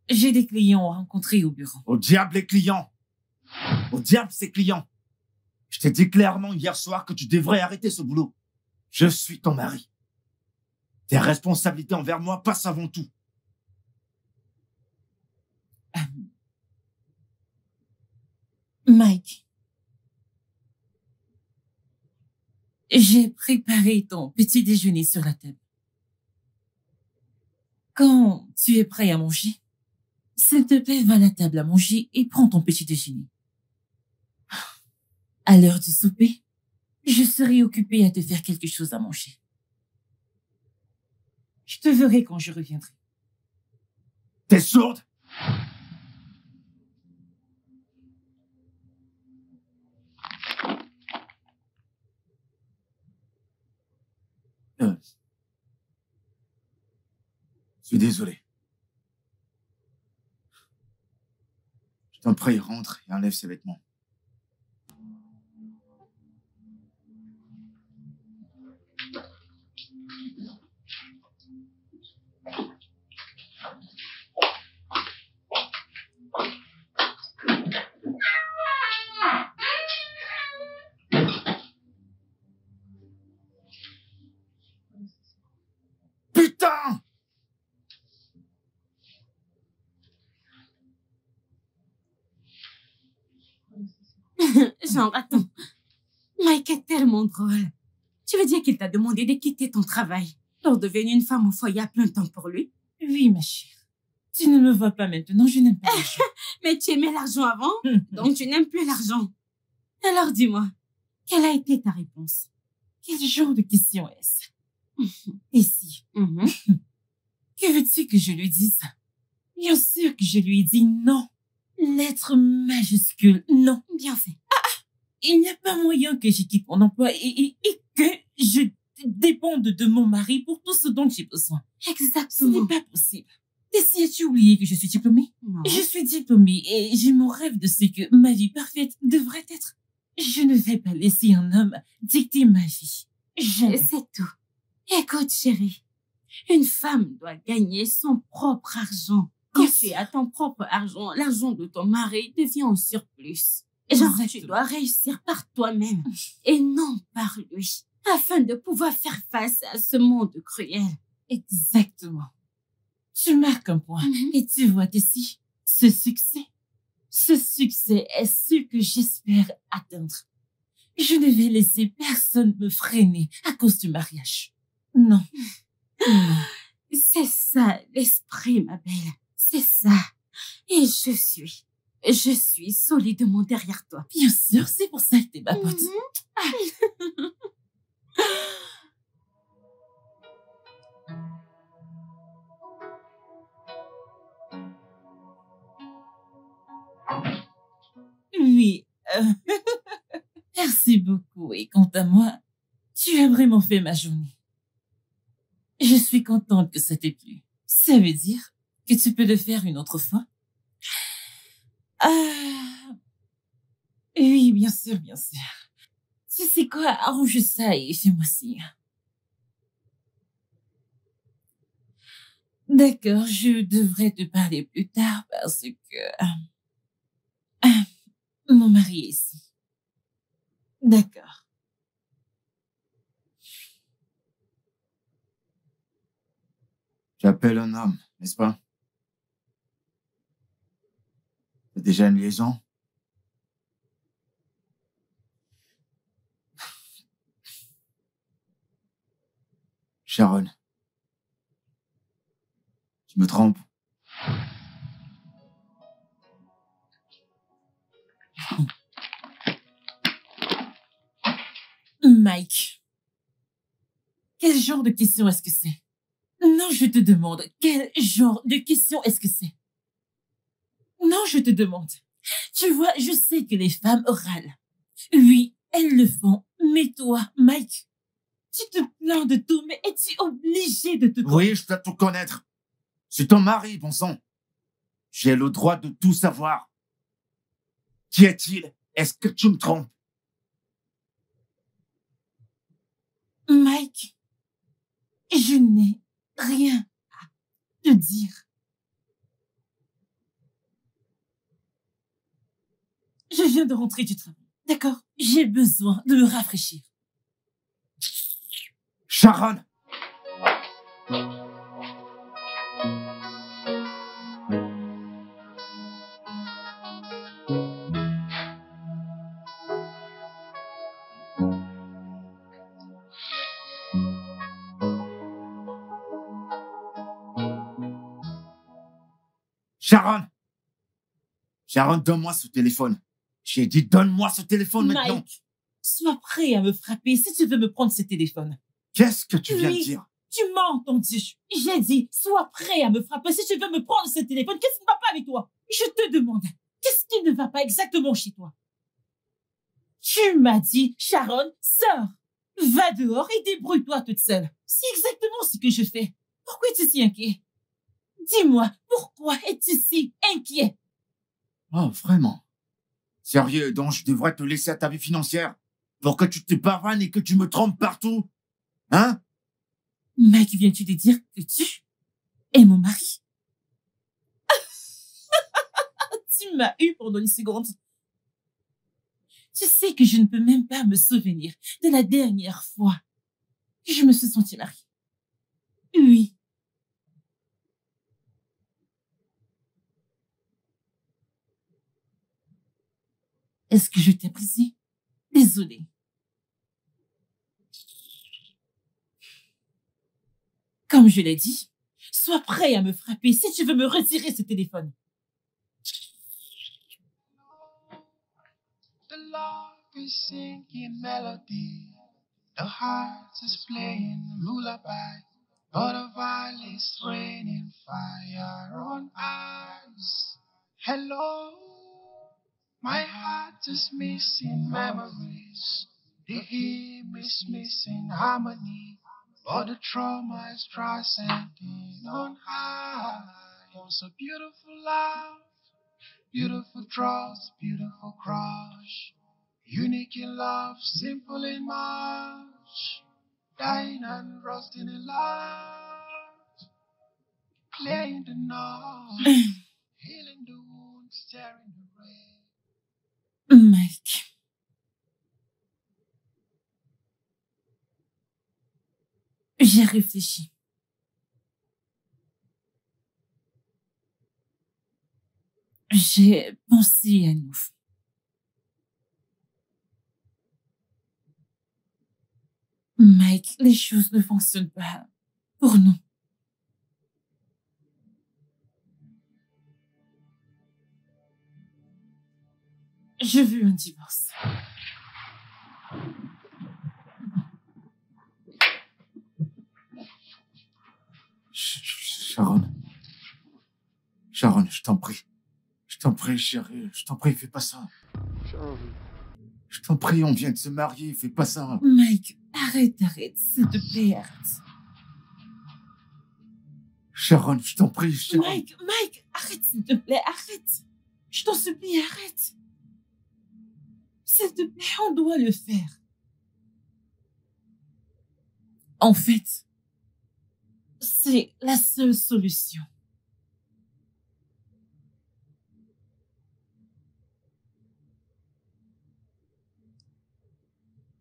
J'ai des clients à rencontrer au bureau. Au diable les clients! Au diable ces clients! Je t'ai dit clairement hier soir que tu devrais arrêter ce boulot. Je suis ton mari. Tes responsabilités envers moi passent avant tout. Mike, j'ai préparé ton petit déjeuner sur la table. Quand tu es prêt à manger, s'il te plaît, va à la table à manger et prends ton petit déjeuner. À l'heure du souper, je serai occupée à te faire quelque chose à manger. Je te verrai quand je reviendrai. T'es sourde? Je suis désolé. Je t'en prie, rentre et enlève ses vêtements. Putain! Genre, attends. Mike est tellement drôle. Tu veux dire qu'il t'a demandé de quitter ton travail pour devenir une femme au foyer à plein temps pour lui? Oui, ma chère. Tu ne me vois pas maintenant, je n'aime pas l'argent. Mais tu aimais l'argent avant, donc tu n'aimes plus l'argent. Alors dis-moi, quelle a été ta réponse? Quel genre de question est-ce? Et si? Que veux-tu que je lui dise? Bien sûr que je lui ai dit non. Lettre majuscule, non. Bien fait. Il n'y a pas moyen que je quitte mon emploi et que je dépendre de mon mari pour tout ce dont j'ai besoin. Ce Exactement. n'est pas possible. Tessie, as-tu oublié que je suis diplômée? Non. Je suis diplômée et j'ai mon rêve de ce que ma vie parfaite devrait être. Je ne vais pas laisser un homme dicter ma vie. Jamais. C'est tout. Écoute, chérie, une femme doit gagner son propre argent. Quand Bien tu sûr. as ton propre argent, l'argent de ton mari devient au surplus. Genre, tu Exactement. dois réussir par toi-même et non par lui, afin de pouvoir faire face à ce monde cruel. Exactement. Tu marques un point. Et tu vois, Tessie, ce succès est ce que j'espère atteindre. Je ne vais laisser personne me freiner à cause du mariage. Non. Non. C'est ça, l'esprit, ma belle. C'est ça. Et je suis solidement derrière toi. Bien sûr, c'est pour ça que t'es ma pote. Oui. Merci beaucoup. Et quant à moi, tu as vraiment fait ma journée. Je suis contente que ça t'ait plu. Ça veut dire que tu peux le faire une autre fois? Oui, bien sûr, bien sûr. Tu sais quoi, arrange ça et fais-moi signe. D'accord, je devrais te parler plus tard parce que mon mari est ici. D'accord. J'appelle un homme, n'est-ce pas? C'est déjà une liaison? Sharon. Tu me trompes? Mike. Quel genre de question est-ce que c'est? Non, je te demande, quel genre de question est-ce que c'est? Non, je te demande. Tu vois, je sais que les femmes râlent. Oui, elles le font. Mais toi, Mike, tu te plains de tout, mais es-tu obligé de te connaître? Oui, je dois tout connaître. C'est ton mari, bon sang. J'ai le droit de tout savoir. Qui est-il? Est-ce que tu me trompes? Mike, je n'ai rien à te dire. Je viens de rentrer du travail. D'accord? J'ai besoin de me rafraîchir. Sharon! Sharon! Sharon, donne-moi ce téléphone. J'ai dit, donne-moi ce téléphone maintenant. Mike, sois prêt à me frapper si tu veux me prendre ce téléphone. Qu'est-ce que tu viens de Oui. dire? Tu m'as entendu. J'ai dit, sois prêt à me frapper si tu veux me prendre ce téléphone. Qu'est-ce qui ne va pas avec toi? Je te demande, qu'est-ce qui ne va pas exactement chez toi? Tu m'as dit, Sharon, sors. Va dehors et débrouille-toi toute seule. C'est exactement ce que je fais. Pourquoi es-tu si inquiet? Dis-moi, pourquoi es-tu si inquiet? Oh, vraiment? Sérieux, donc je devrais te laisser à ta vie financière pour que tu te pavanes et que tu me trompes partout? Hein? Mike, viens-tu de dire que tu es mon mari? Tu m'as eu pendant une seconde. Tu sais que je ne peux même pas me souvenir de la dernière fois que je me suis sentie mariée. Oui. Est-ce que je t'ai brisé? Désolée. Comme je l'ai dit, sois prêt à me frapper si tu veux me retirer ce téléphone. The love is singing melody. The heart is playing lullaby. But the violin is raining fire on eyes. Hello, my heart is missing memories. The hymn is missing harmony, but the trauma is transcending on high. Once a beautiful love, beautiful trust, beautiful crush. Unique in love, simple in much. Dying and rusting in light. Playing the note, healing the wound, staring the rain. Mike. J'ai réfléchi. J'ai pensé à nous. Mike, les choses ne fonctionnent pas pour nous. Je veux un divorce. Sharon. Sharon, je t'en prie. Je t'en prie, chérie. Je t'en prie, fais pas ça. Sharon. Je t'en prie, on vient de se marier, fais pas ça. Mike, arrête, s'il te plaît, arrête. Sharon, je t'en prie, Sharon. Mike, arrête, s'il te plaît, arrête. Je t'en supplie, arrête. S'il te plaît, on doit le faire. En fait, c'est la seule solution.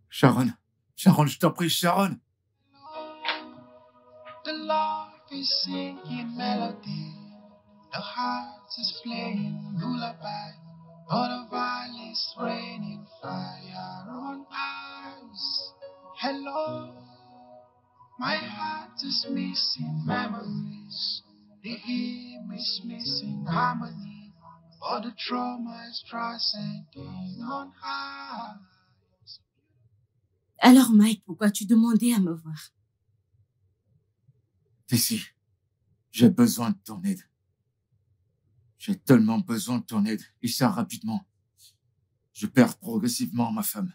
Sharon, je t'en prie, Sharon. The love is singing melody. The heart is playing lullaby. All the valleys raining fire on ice. Hello, my heart is missing memories. The hymn is missing harmony. All the trauma is transcending on high. Alors, Mike, pourquoi tu demandais à me voir? Tessie, j'ai besoin de ton aide. J'ai tellement besoin de ton aide, et ça rapidement. Je perds progressivement ma femme.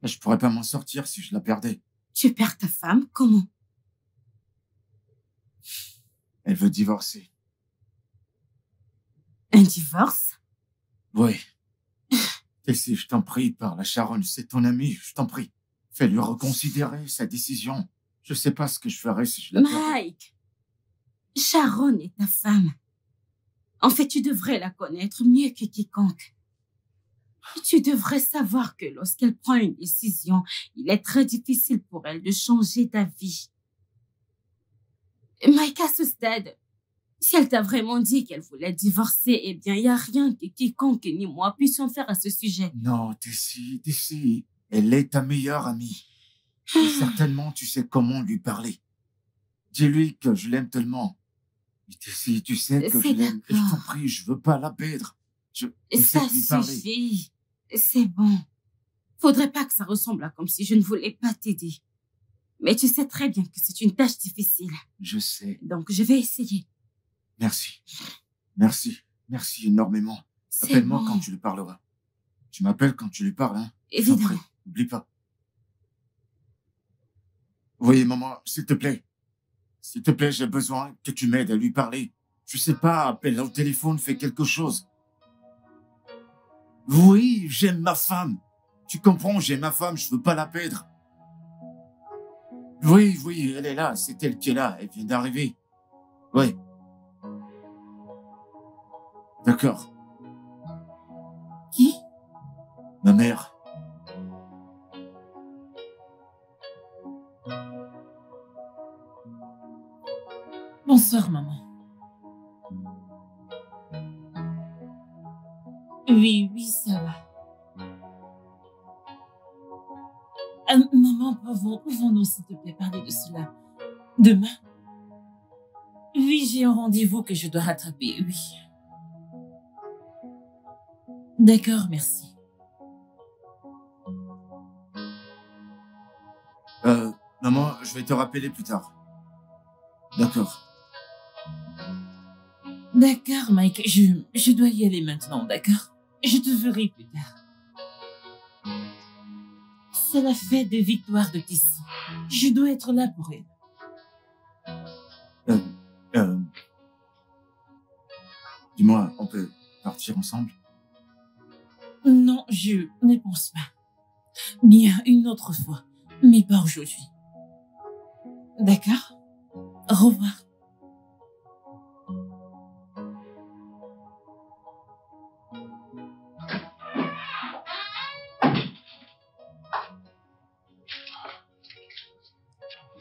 Et je pourrais pas m'en sortir si je la perdais. Tu perds ta femme? Comment? Elle veut divorcer. Un divorce? Oui. Tessie, je t'en prie, parle à Sharon, c'est ton amie, je t'en prie. Fais-lui reconsidérer sa décision. Je sais pas ce que je ferais si je la perdais. Mike, Sharon est ta femme. En fait, tu devrais la connaître mieux que quiconque. Tu devrais savoir que lorsqu'elle prend une décision, il est très difficile pour elle de changer d'avis. Mike, à ce stade, si elle t'a vraiment dit qu'elle voulait divorcer, eh bien, il n'y a rien que quiconque ni moi puissions faire à ce sujet. Non, Tessie, elle est ta meilleure amie. Et certainement, tu sais comment lui parler. Dis-lui que je l'aime tellement. Et Tessie, tu sais que je l'aime. Et je t'en prie, je veux pas la perdre. Ça suffit. C'est bon. Faudrait pas que ça ressemble à comme si je ne voulais pas t'aider. Mais tu sais très bien que c'est une tâche difficile. Je sais. Donc, je vais essayer. Merci énormément. Appelle-moi quand tu lui parleras. Tu m'appelles quand tu lui parles, hein? Évidemment. N'oublie pas. Oui, maman, s'il te plaît. S'il te plaît, j'ai besoin que tu m'aides à lui parler. Je sais pas, appelle-la au téléphone, fais quelque chose. Oui, j'aime ma femme. Tu comprends, j'aime ma femme, je veux pas la perdre. Oui, elle est là, c'est elle qui est là, elle vient d'arriver. Oui. D'accord. Qui? Ma mère. Bonsoir, maman. Oui, ça va. Maman, pouvons-nous, s'il te plaît, parler de cela demain? Oui, j'ai un rendez-vous que je dois rattraper, oui. D'accord, merci. Maman, je vais te rappeler plus tard. D'accord. D'accord, Mike, je dois y aller maintenant, d'accord? Je te verrai plus tard. C'est la fête de victoire de Tessie. Je dois être là pour elle. Dis-moi, on peut partir ensemble? Non, je ne pense pas. Bien une autre fois, mais pas aujourd'hui. D'accord? Au revoir.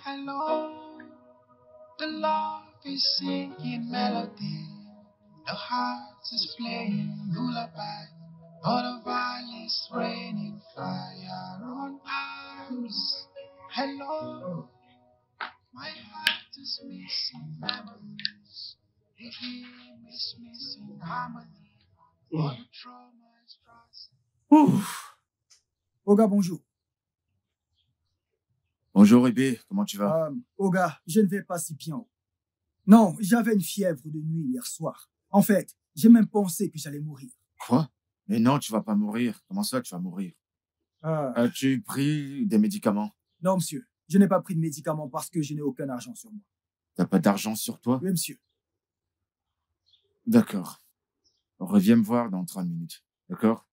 Hello, the love is singing melody, the heart is playing lullaby, all the violence raining fire on us. Hello, my heart is missing memories, the game is missing harmony, all the trauma is crossing. Ouf. Oga, bonjour. Bonjour, Ébé, comment tu vas? Oga, je ne vais pas si bien. Non, j'avais une fièvre de nuit hier soir. En fait, j'ai même pensé que j'allais mourir. Quoi? Mais non, tu vas pas mourir. Comment ça, tu vas mourir? As-tu pris des médicaments? Non, monsieur. Je n'ai pas pris de médicaments parce que je n'ai aucun argent sur moi. T'as pas d'argent sur toi? Oui, monsieur. D'accord. Reviens me voir dans 30 minutes. D'accord?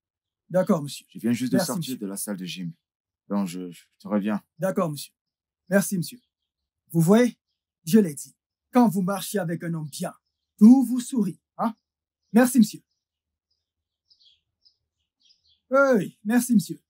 D'accord, monsieur. Je viens juste de Merci, sortir monsieur. de la salle de gym. Donc, je te reviens. D'accord, monsieur. Merci, monsieur. Vous voyez, je l'ai dit. Quand vous marchez avec un homme bien, tout vous sourit, hein? Merci, monsieur. Oui, merci, monsieur.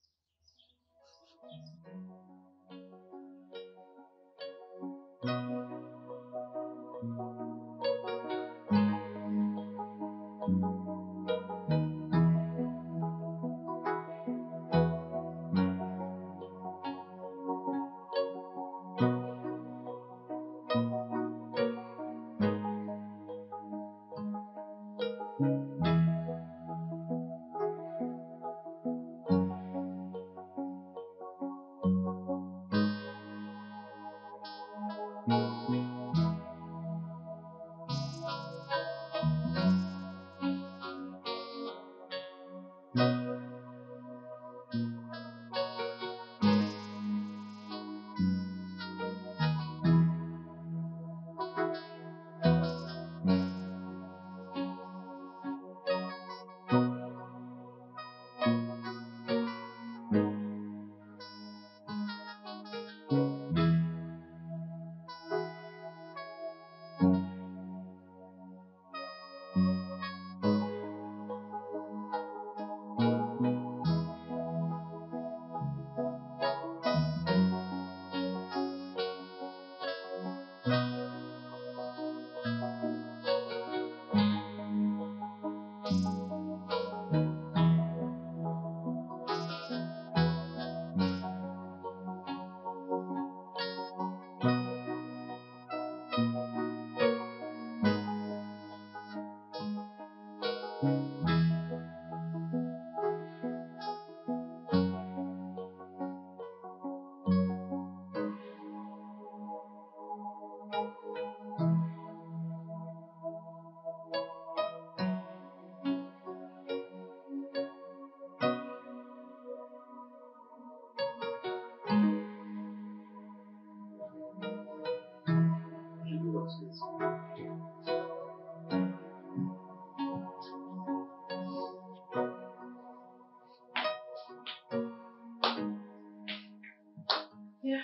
Yeah.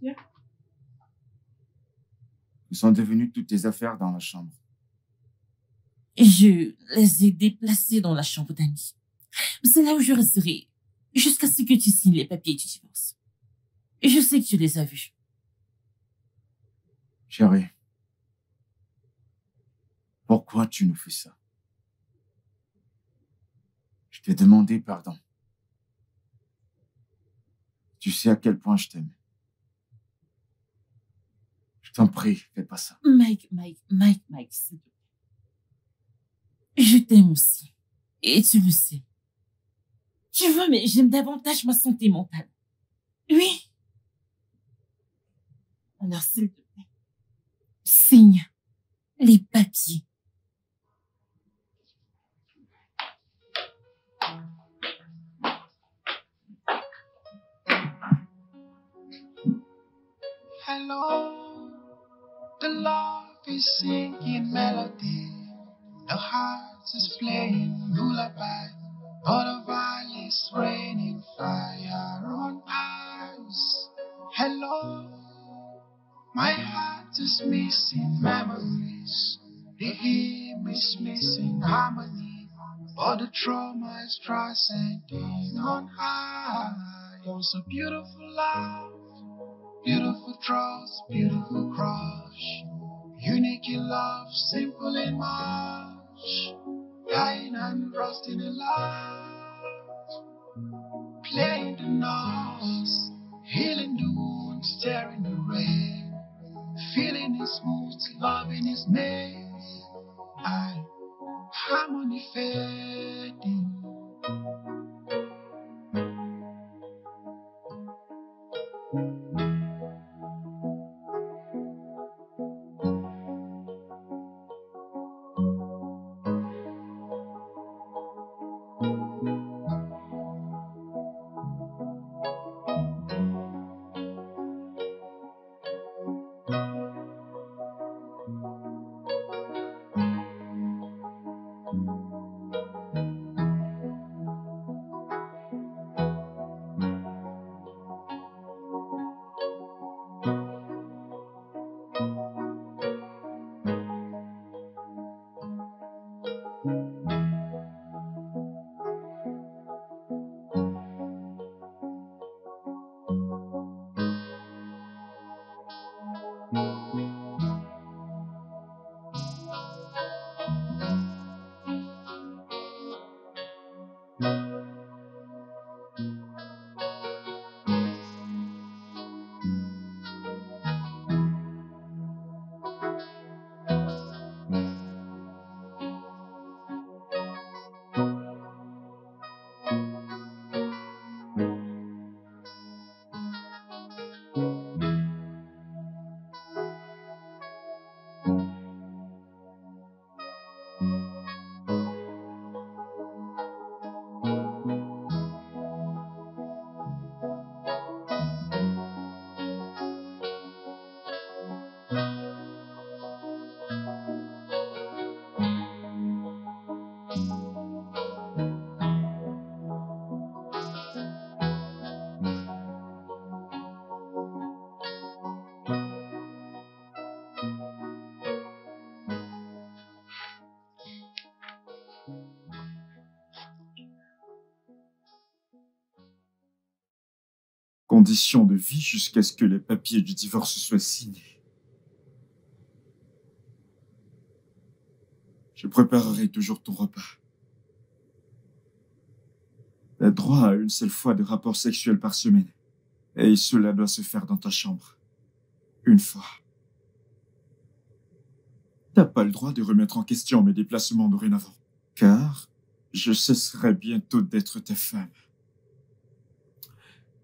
Yeah. Où sont devenues toutes tes affaires dans la chambre? Je les ai déplacés dans la chambre d'amis. C'est là où je resterai jusqu'à ce que tu signes les papiers du divorce. Je sais que tu les as vus. Chérie, pourquoi tu nous fais ça? Je t'ai demandé pardon. Tu sais à quel point je t'aime. Je t'en prie, fais pas ça. Mike, s'il te plaît. Je t'aime aussi. Et tu le sais. Tu vois, mais j'aime davantage ma santé mentale. Oui. Alors, s'il te plaît, signe les papiers. Hello, the love is singing melody. The heart is playing lullaby. All the while is raining fire on us. Hello, my heart is missing memories. The hymn is missing harmony. All the trauma is transcending on high. Was a beautiful love, beautiful trust, beautiful crush. Unique in love, simple in much. Dying and rusting in love. Playing the notes, healing the wounds, staring the rain. Feeling is smooth, loving is made. Harmony fading. Condition de vie jusqu'à ce que les papiers du divorce soient signés. Je préparerai toujours ton repas. Tu as droit à une seule fois de rapport sexuel par semaine. Et cela doit se faire dans ta chambre. Une fois. T'as pas le droit de remettre en question mes déplacements dorénavant. Car je cesserai bientôt d'être ta femme.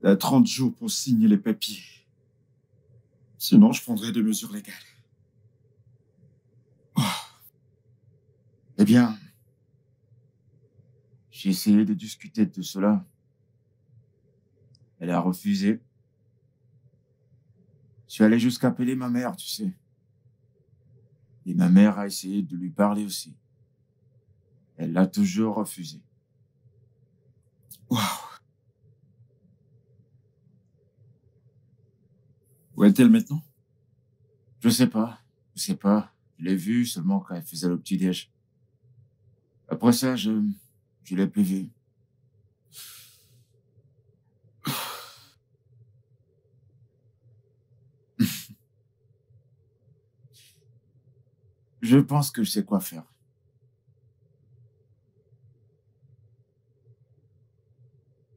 T'as 30 jours pour signer les papiers. Sinon, je prendrai des mesures légales. Oh. Eh bien, j'ai essayé de discuter de cela. Elle a refusé. Je suis allé jusqu'à appeler ma mère, tu sais. Et ma mère a essayé de lui parler aussi. Elle l'a toujours refusé. Waouh. Où est-elle maintenant? Je sais pas. Je l'ai vue seulement quand elle faisait le petit-déj. Après ça, je l'ai plus vue. Je pense que je sais quoi faire.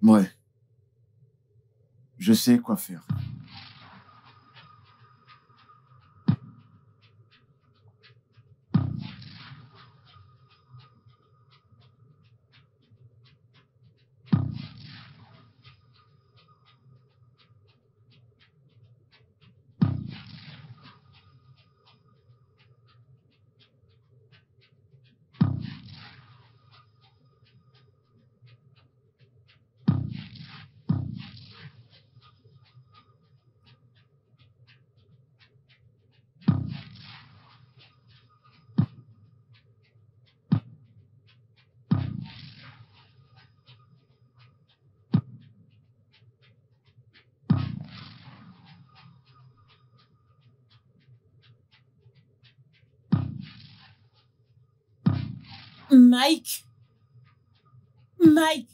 Ouais. Je sais quoi faire. Mike. Mike.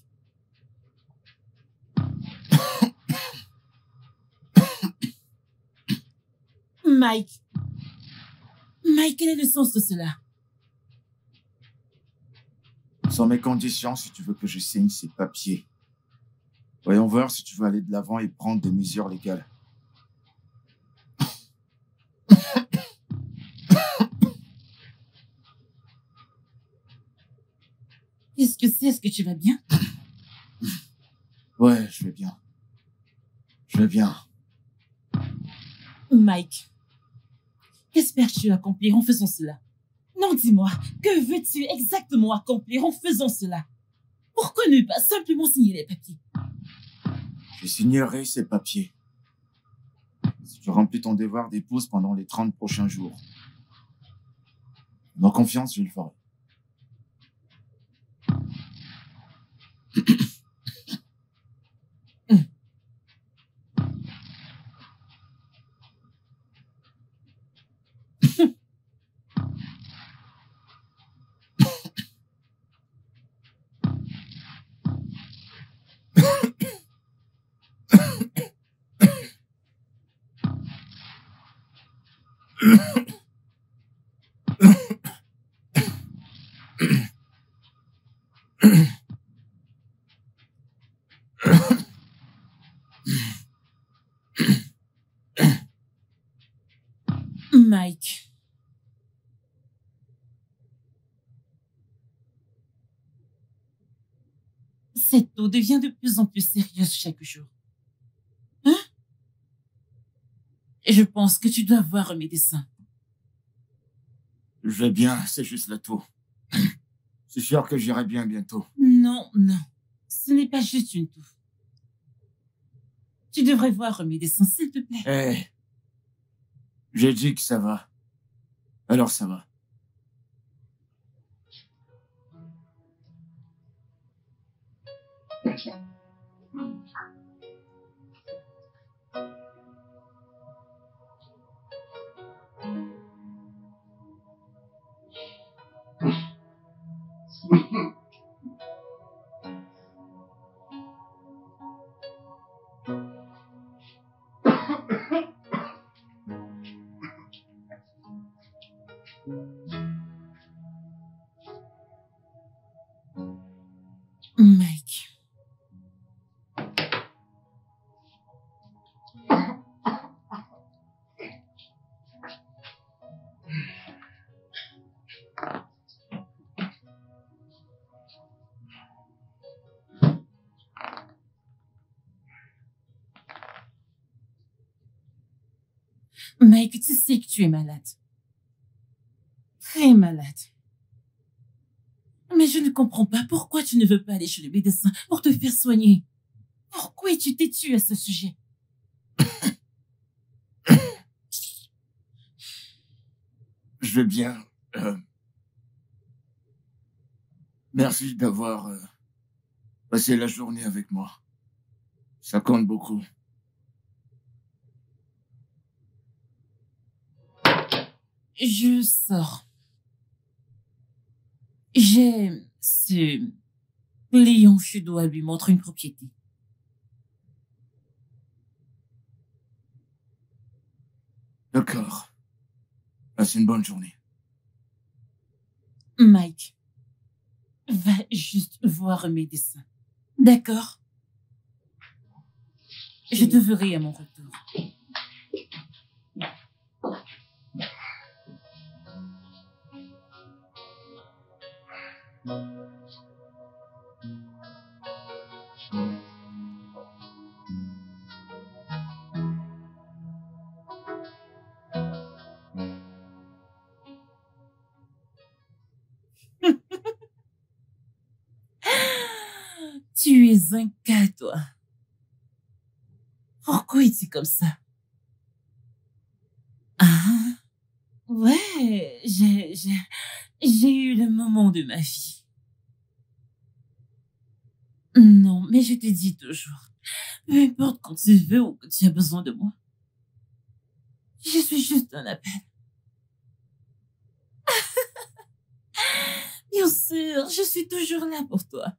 Mike. Mike, quel est le sens de cela? Sans mes conditions, si tu veux que je signe ces papiers. Voyons voir si tu veux aller de l'avant et prendre des mesures légales. Qu'est-ce que c'est? Est-ce que tu vas bien? Ouais, je vais bien. Je vais bien. Mike, qu'espères-tu accomplir en faisant cela? Non, dis-moi, que veux-tu exactement accomplir en faisant cela? Pourquoi ne pas simplement signer les papiers? Je signerai ces papiers. Si tu remplis ton devoir d'épouse pendant les 30 prochains jours. Dans confiance, je le ferai. Mike. Cette eau devient de plus en plus sérieuse chaque jour. Hein? Je pense que tu dois voir un médecin. Je vais bien, c'est juste la toux. C'est sûr que j'irai bien bientôt. Non, non. Ce n'est pas juste une toux. Tu devrais voir un médecin, s'il te plaît. Eh, j'ai dit que ça va. Alors ça va. Mike. Mike, tu sais que tu es malade. Très malade. Mais je ne comprends pas pourquoi tu ne veux pas aller chez le médecin pour te faire soigner. Pourquoi es-tu têtu à ce sujet? Je vais bien. Merci d'avoir passé la journée avec moi. Ça compte beaucoup. Je sors. J'ai ce client, je dois lui montrer une propriété. D'accord. Passe une bonne journée. Mike, va juste voir un médecin. D'accord? Je te verrai à mon retour. Tu es un cas, toi. Pourquoi es-tu comme ça? Ah, ouais, j'ai eu le moment de ma vie. Non, mais je te dis toujours, peu importe quand tu veux ou que tu as besoin de moi, je suis juste un appel. Bien sûr. sûr, je suis toujours là pour toi.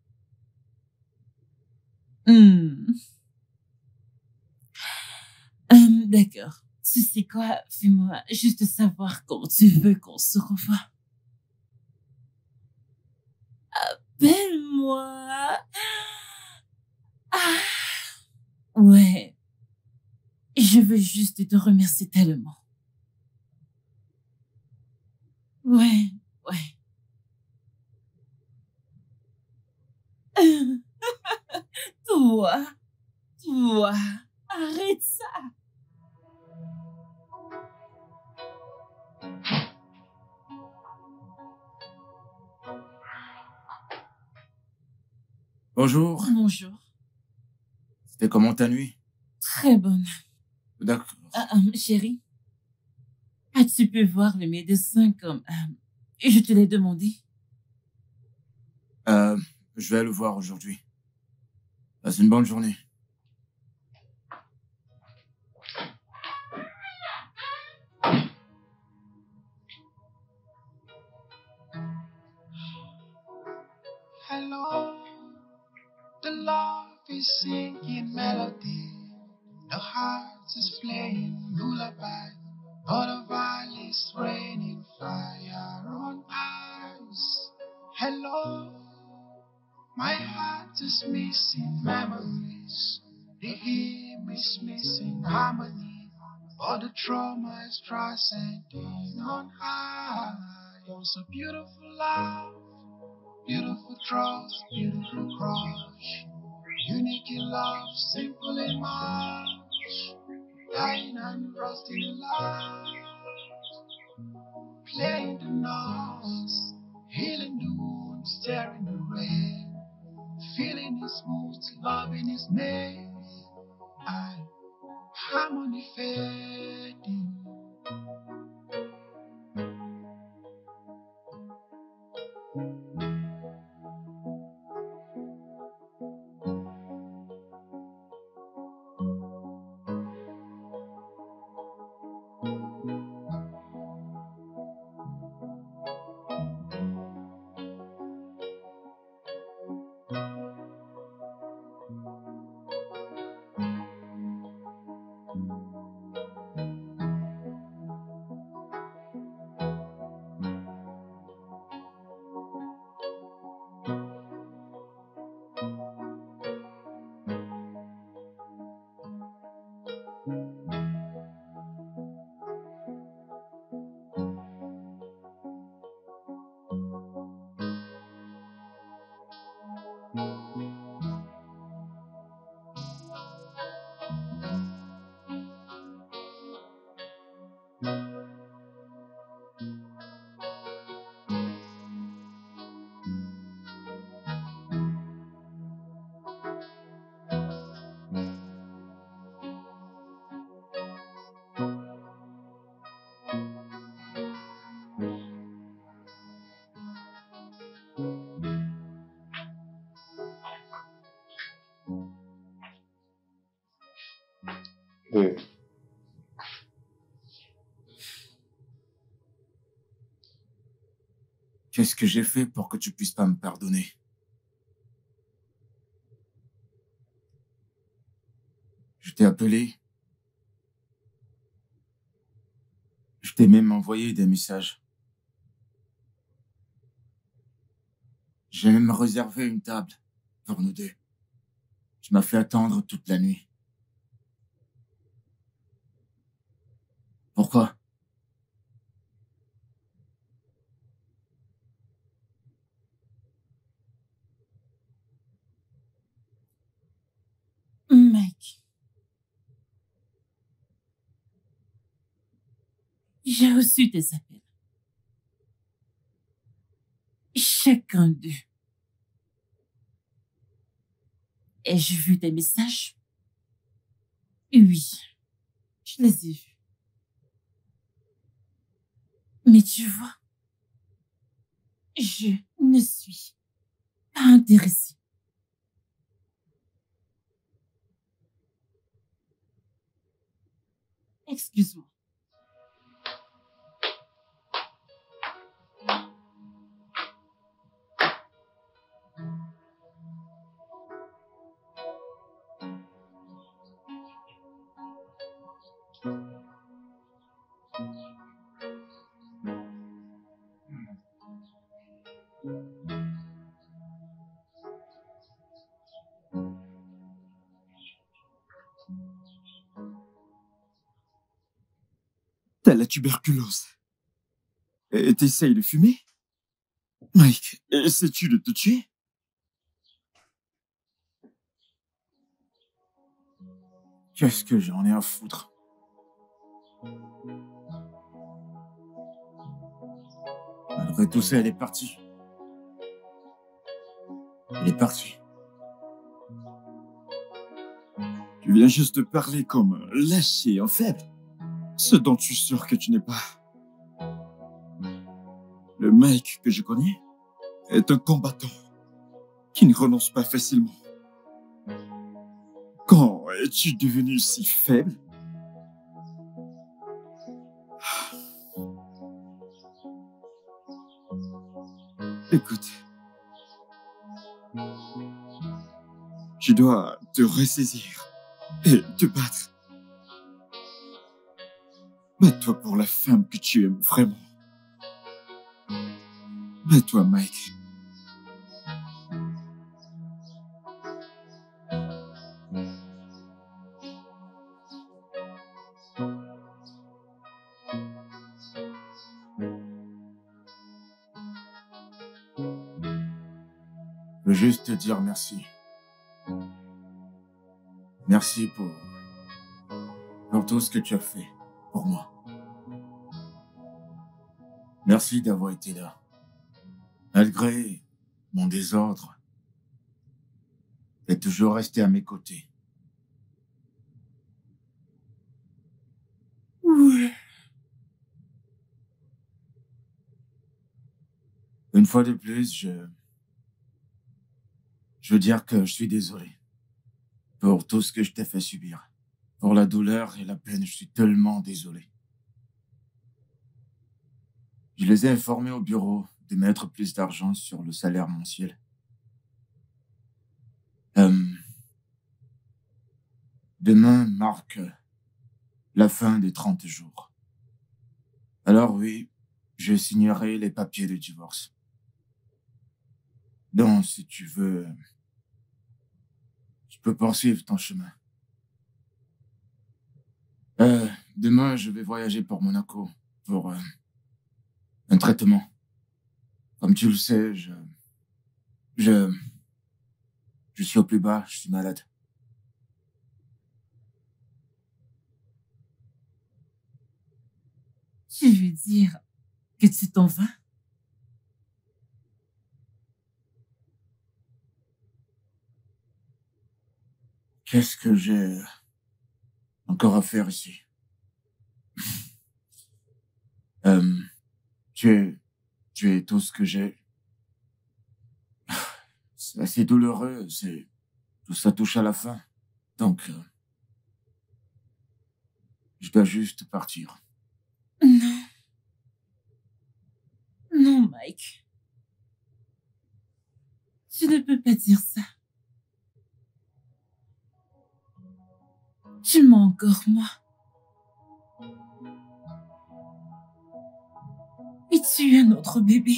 Hmm. D'accord. Tu sais quoi? Fais-moi juste savoir quand tu veux qu'on se revoie. Appelle-moi. Ah. Ouais. Je veux juste te remercier tellement. Ouais, ouais. Toi, arrête ça. Bonjour. Bonjour. C'était comment ta nuit? Très bonne. D'accord. Chérie, as-tu pu voir le médecin comme je te l'ai demandé? Je vais le voir aujourd'hui. Passe une bonne journée. Hello, the love is singing melody. The heart is playing lullaby. All the valleys raining fire on ice. Hello, my heart is missing memories. The hymn is missing harmony. All the trauma is transcending on high. Was a beautiful love, beautiful trust, beautiful crush. Unique in love, simple in much. Dying and rusting in life. Playing the notes, healing the wounds, staring the rain. Feeling his moods, loving his name. Harmony fading. Qu'est-ce que j'ai fait pour que tu puisses pas me pardonner? Je t'ai appelé. Je t'ai même envoyé des messages. J'ai même réservé une table pour nous deux. Tu m'as fait attendre toute la nuit. Pourquoi? Mike, j'ai reçu tes appels. Chacun d'eux. Ai-je vu tes messages? Oui, je les ai vus. Mais tu vois, je ne suis pas intéressée. Excuse-moi. T'as la tuberculose. Et t'essayes de fumer? Mike, essaies-tu de te tuer? Qu'est-ce que j'en ai à foutre? Malgré tout ça, elle est partie. Elle est partie. Tu viens juste de parler comme lâché en faible. Ce dont tu es sûr que tu n'es pas. Le Mike que je connais est un combattant qui ne renonce pas facilement. Quand es-tu devenu si faible? Écoute, tu dois te ressaisir et te battre. Bats-toi pour la femme que tu aimes vraiment. Bats-toi, Mike. Je veux juste te dire merci. Merci pour tout ce que tu as fait pour moi. Merci d'avoir été là. Malgré mon désordre, tu es toujours resté à mes côtés. Ouais. Une fois de plus, je veux dire que je suis désolé pour tout ce que je t'ai fait subir. Pour la douleur et la peine, je suis tellement désolé. Je les ai informés au bureau de mettre plus d'argent sur le salaire mensuel. Demain marque la fin des 30 jours. Alors oui, je signerai les papiers de divorce. Donc, si tu veux, tu peux poursuivre ton chemin. Demain, je vais voyager pour Monaco pour un traitement. Comme tu le sais, je suis au plus bas, je suis malade. Tu veux dire que tu t'en vas? Qu'est-ce que j'ai encore à faire ici? Tu es tout ce que j'ai. C'est assez douloureux, tout ça touche à la fin. Donc, je dois juste partir. Non. Non, Mike. Tu ne peux pas dire ça. Tu mens encore, moi. Et tu es notre bébé.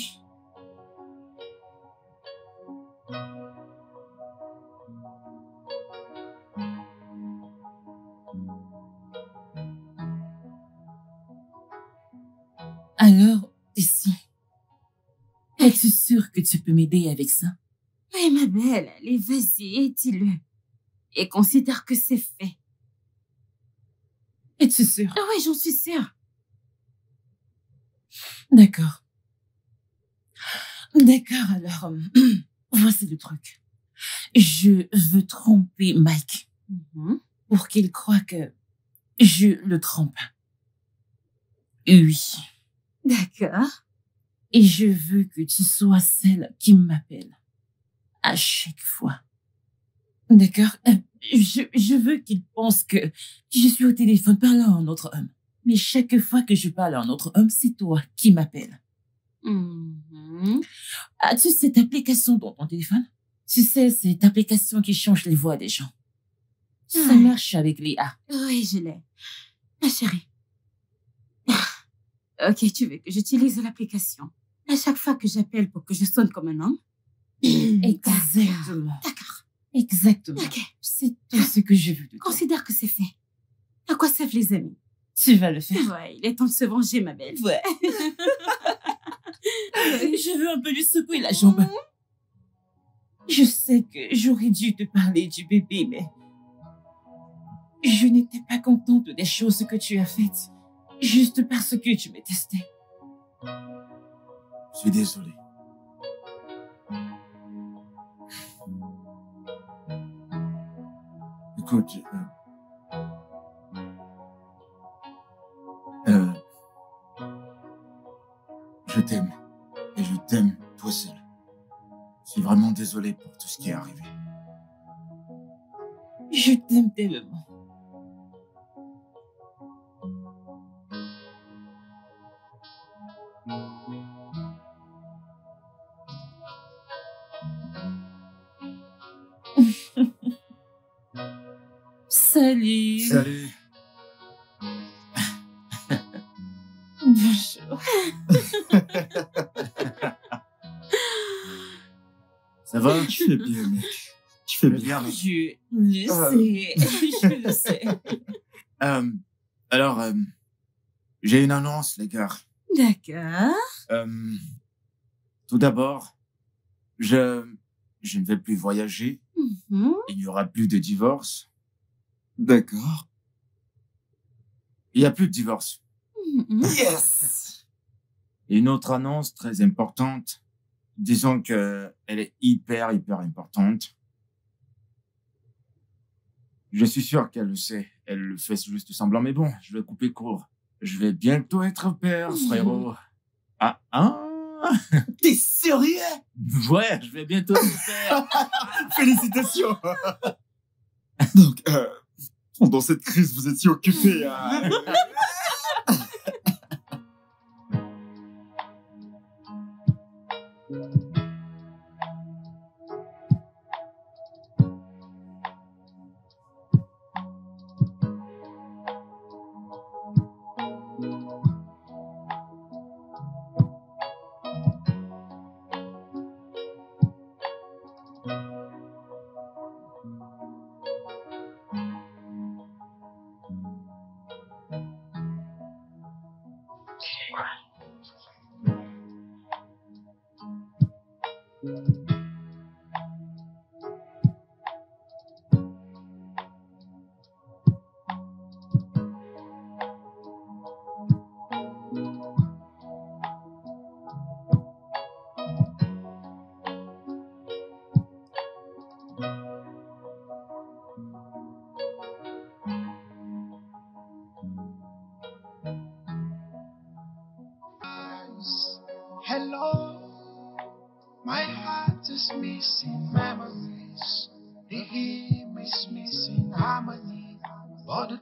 Alors, ici, es-tu sûre que tu peux m'aider avec ça? Oui, ma belle, allez, vas-y, dis-le. Et considère que c'est fait. Es-tu sûre? Ah oui, j'en suis sûre. D'accord. D'accord, alors, voici le truc. Je veux tromper Mike pour qu'il croie que je le trompe. Oui. D'accord. Et je veux que tu sois celle qui m'appelle à chaque fois. D'accord? Je veux qu'il pense que je suis au téléphone parlant à un autre homme. Mais chaque fois que je parle à un autre homme, c'est toi qui m'appelles. As-tu cette application dans ton téléphone? Tu sais, cette application qui change les voix des gens. Ça marche avec les A. Oui, je l'ai. Ma chérie. Ok, tu veux que j'utilise l'application à chaque fois que j'appelle pour que je sonne comme un homme? Exactement. D'accord. Exactement. Ok. C'est tout ce que je veux de toi. Considère que c'est fait. À quoi servent les amis? Tu vas le faire. Ouais, il est temps de se venger, ma belle. Ouais. Je veux un peu lui secouer la jambe. Je sais que j'aurais dû te parler du bébé, mais je n'étais pas contente des choses que tu as faites, juste parce que tu me testais. Je suis désolé. Écoute, je t'aime. Et je t'aime, toi seul. Je suis vraiment désolé pour tout ce qui est arrivé. Je t'aime tellement. Salut. Salut. Bonjour. Ça va? Tu fais bien, mec. Tu fais bien. mec. Je le sais. Je le sais. Alors, j'ai une annonce, les gars. D'accord. Tout d'abord, je ne vais plus voyager. Mhm. Il n'y aura plus de divorce. D'accord. Il n'y a plus de divorce. Mhm. Yes! Et une autre annonce très importante. Disons que elle est hyper importante. Je suis sûr qu'elle le sait. Elle le fait juste semblant. Mais bon, je vais couper court. Je vais bientôt être père, frérot. Ah, hein? T'es sérieux? Ouais, je vais bientôt être père. Félicitations! Donc, pendant cette crise, vous étiez occupé à... Hello, my heart is missing memories. The hymn is missing harmony. All the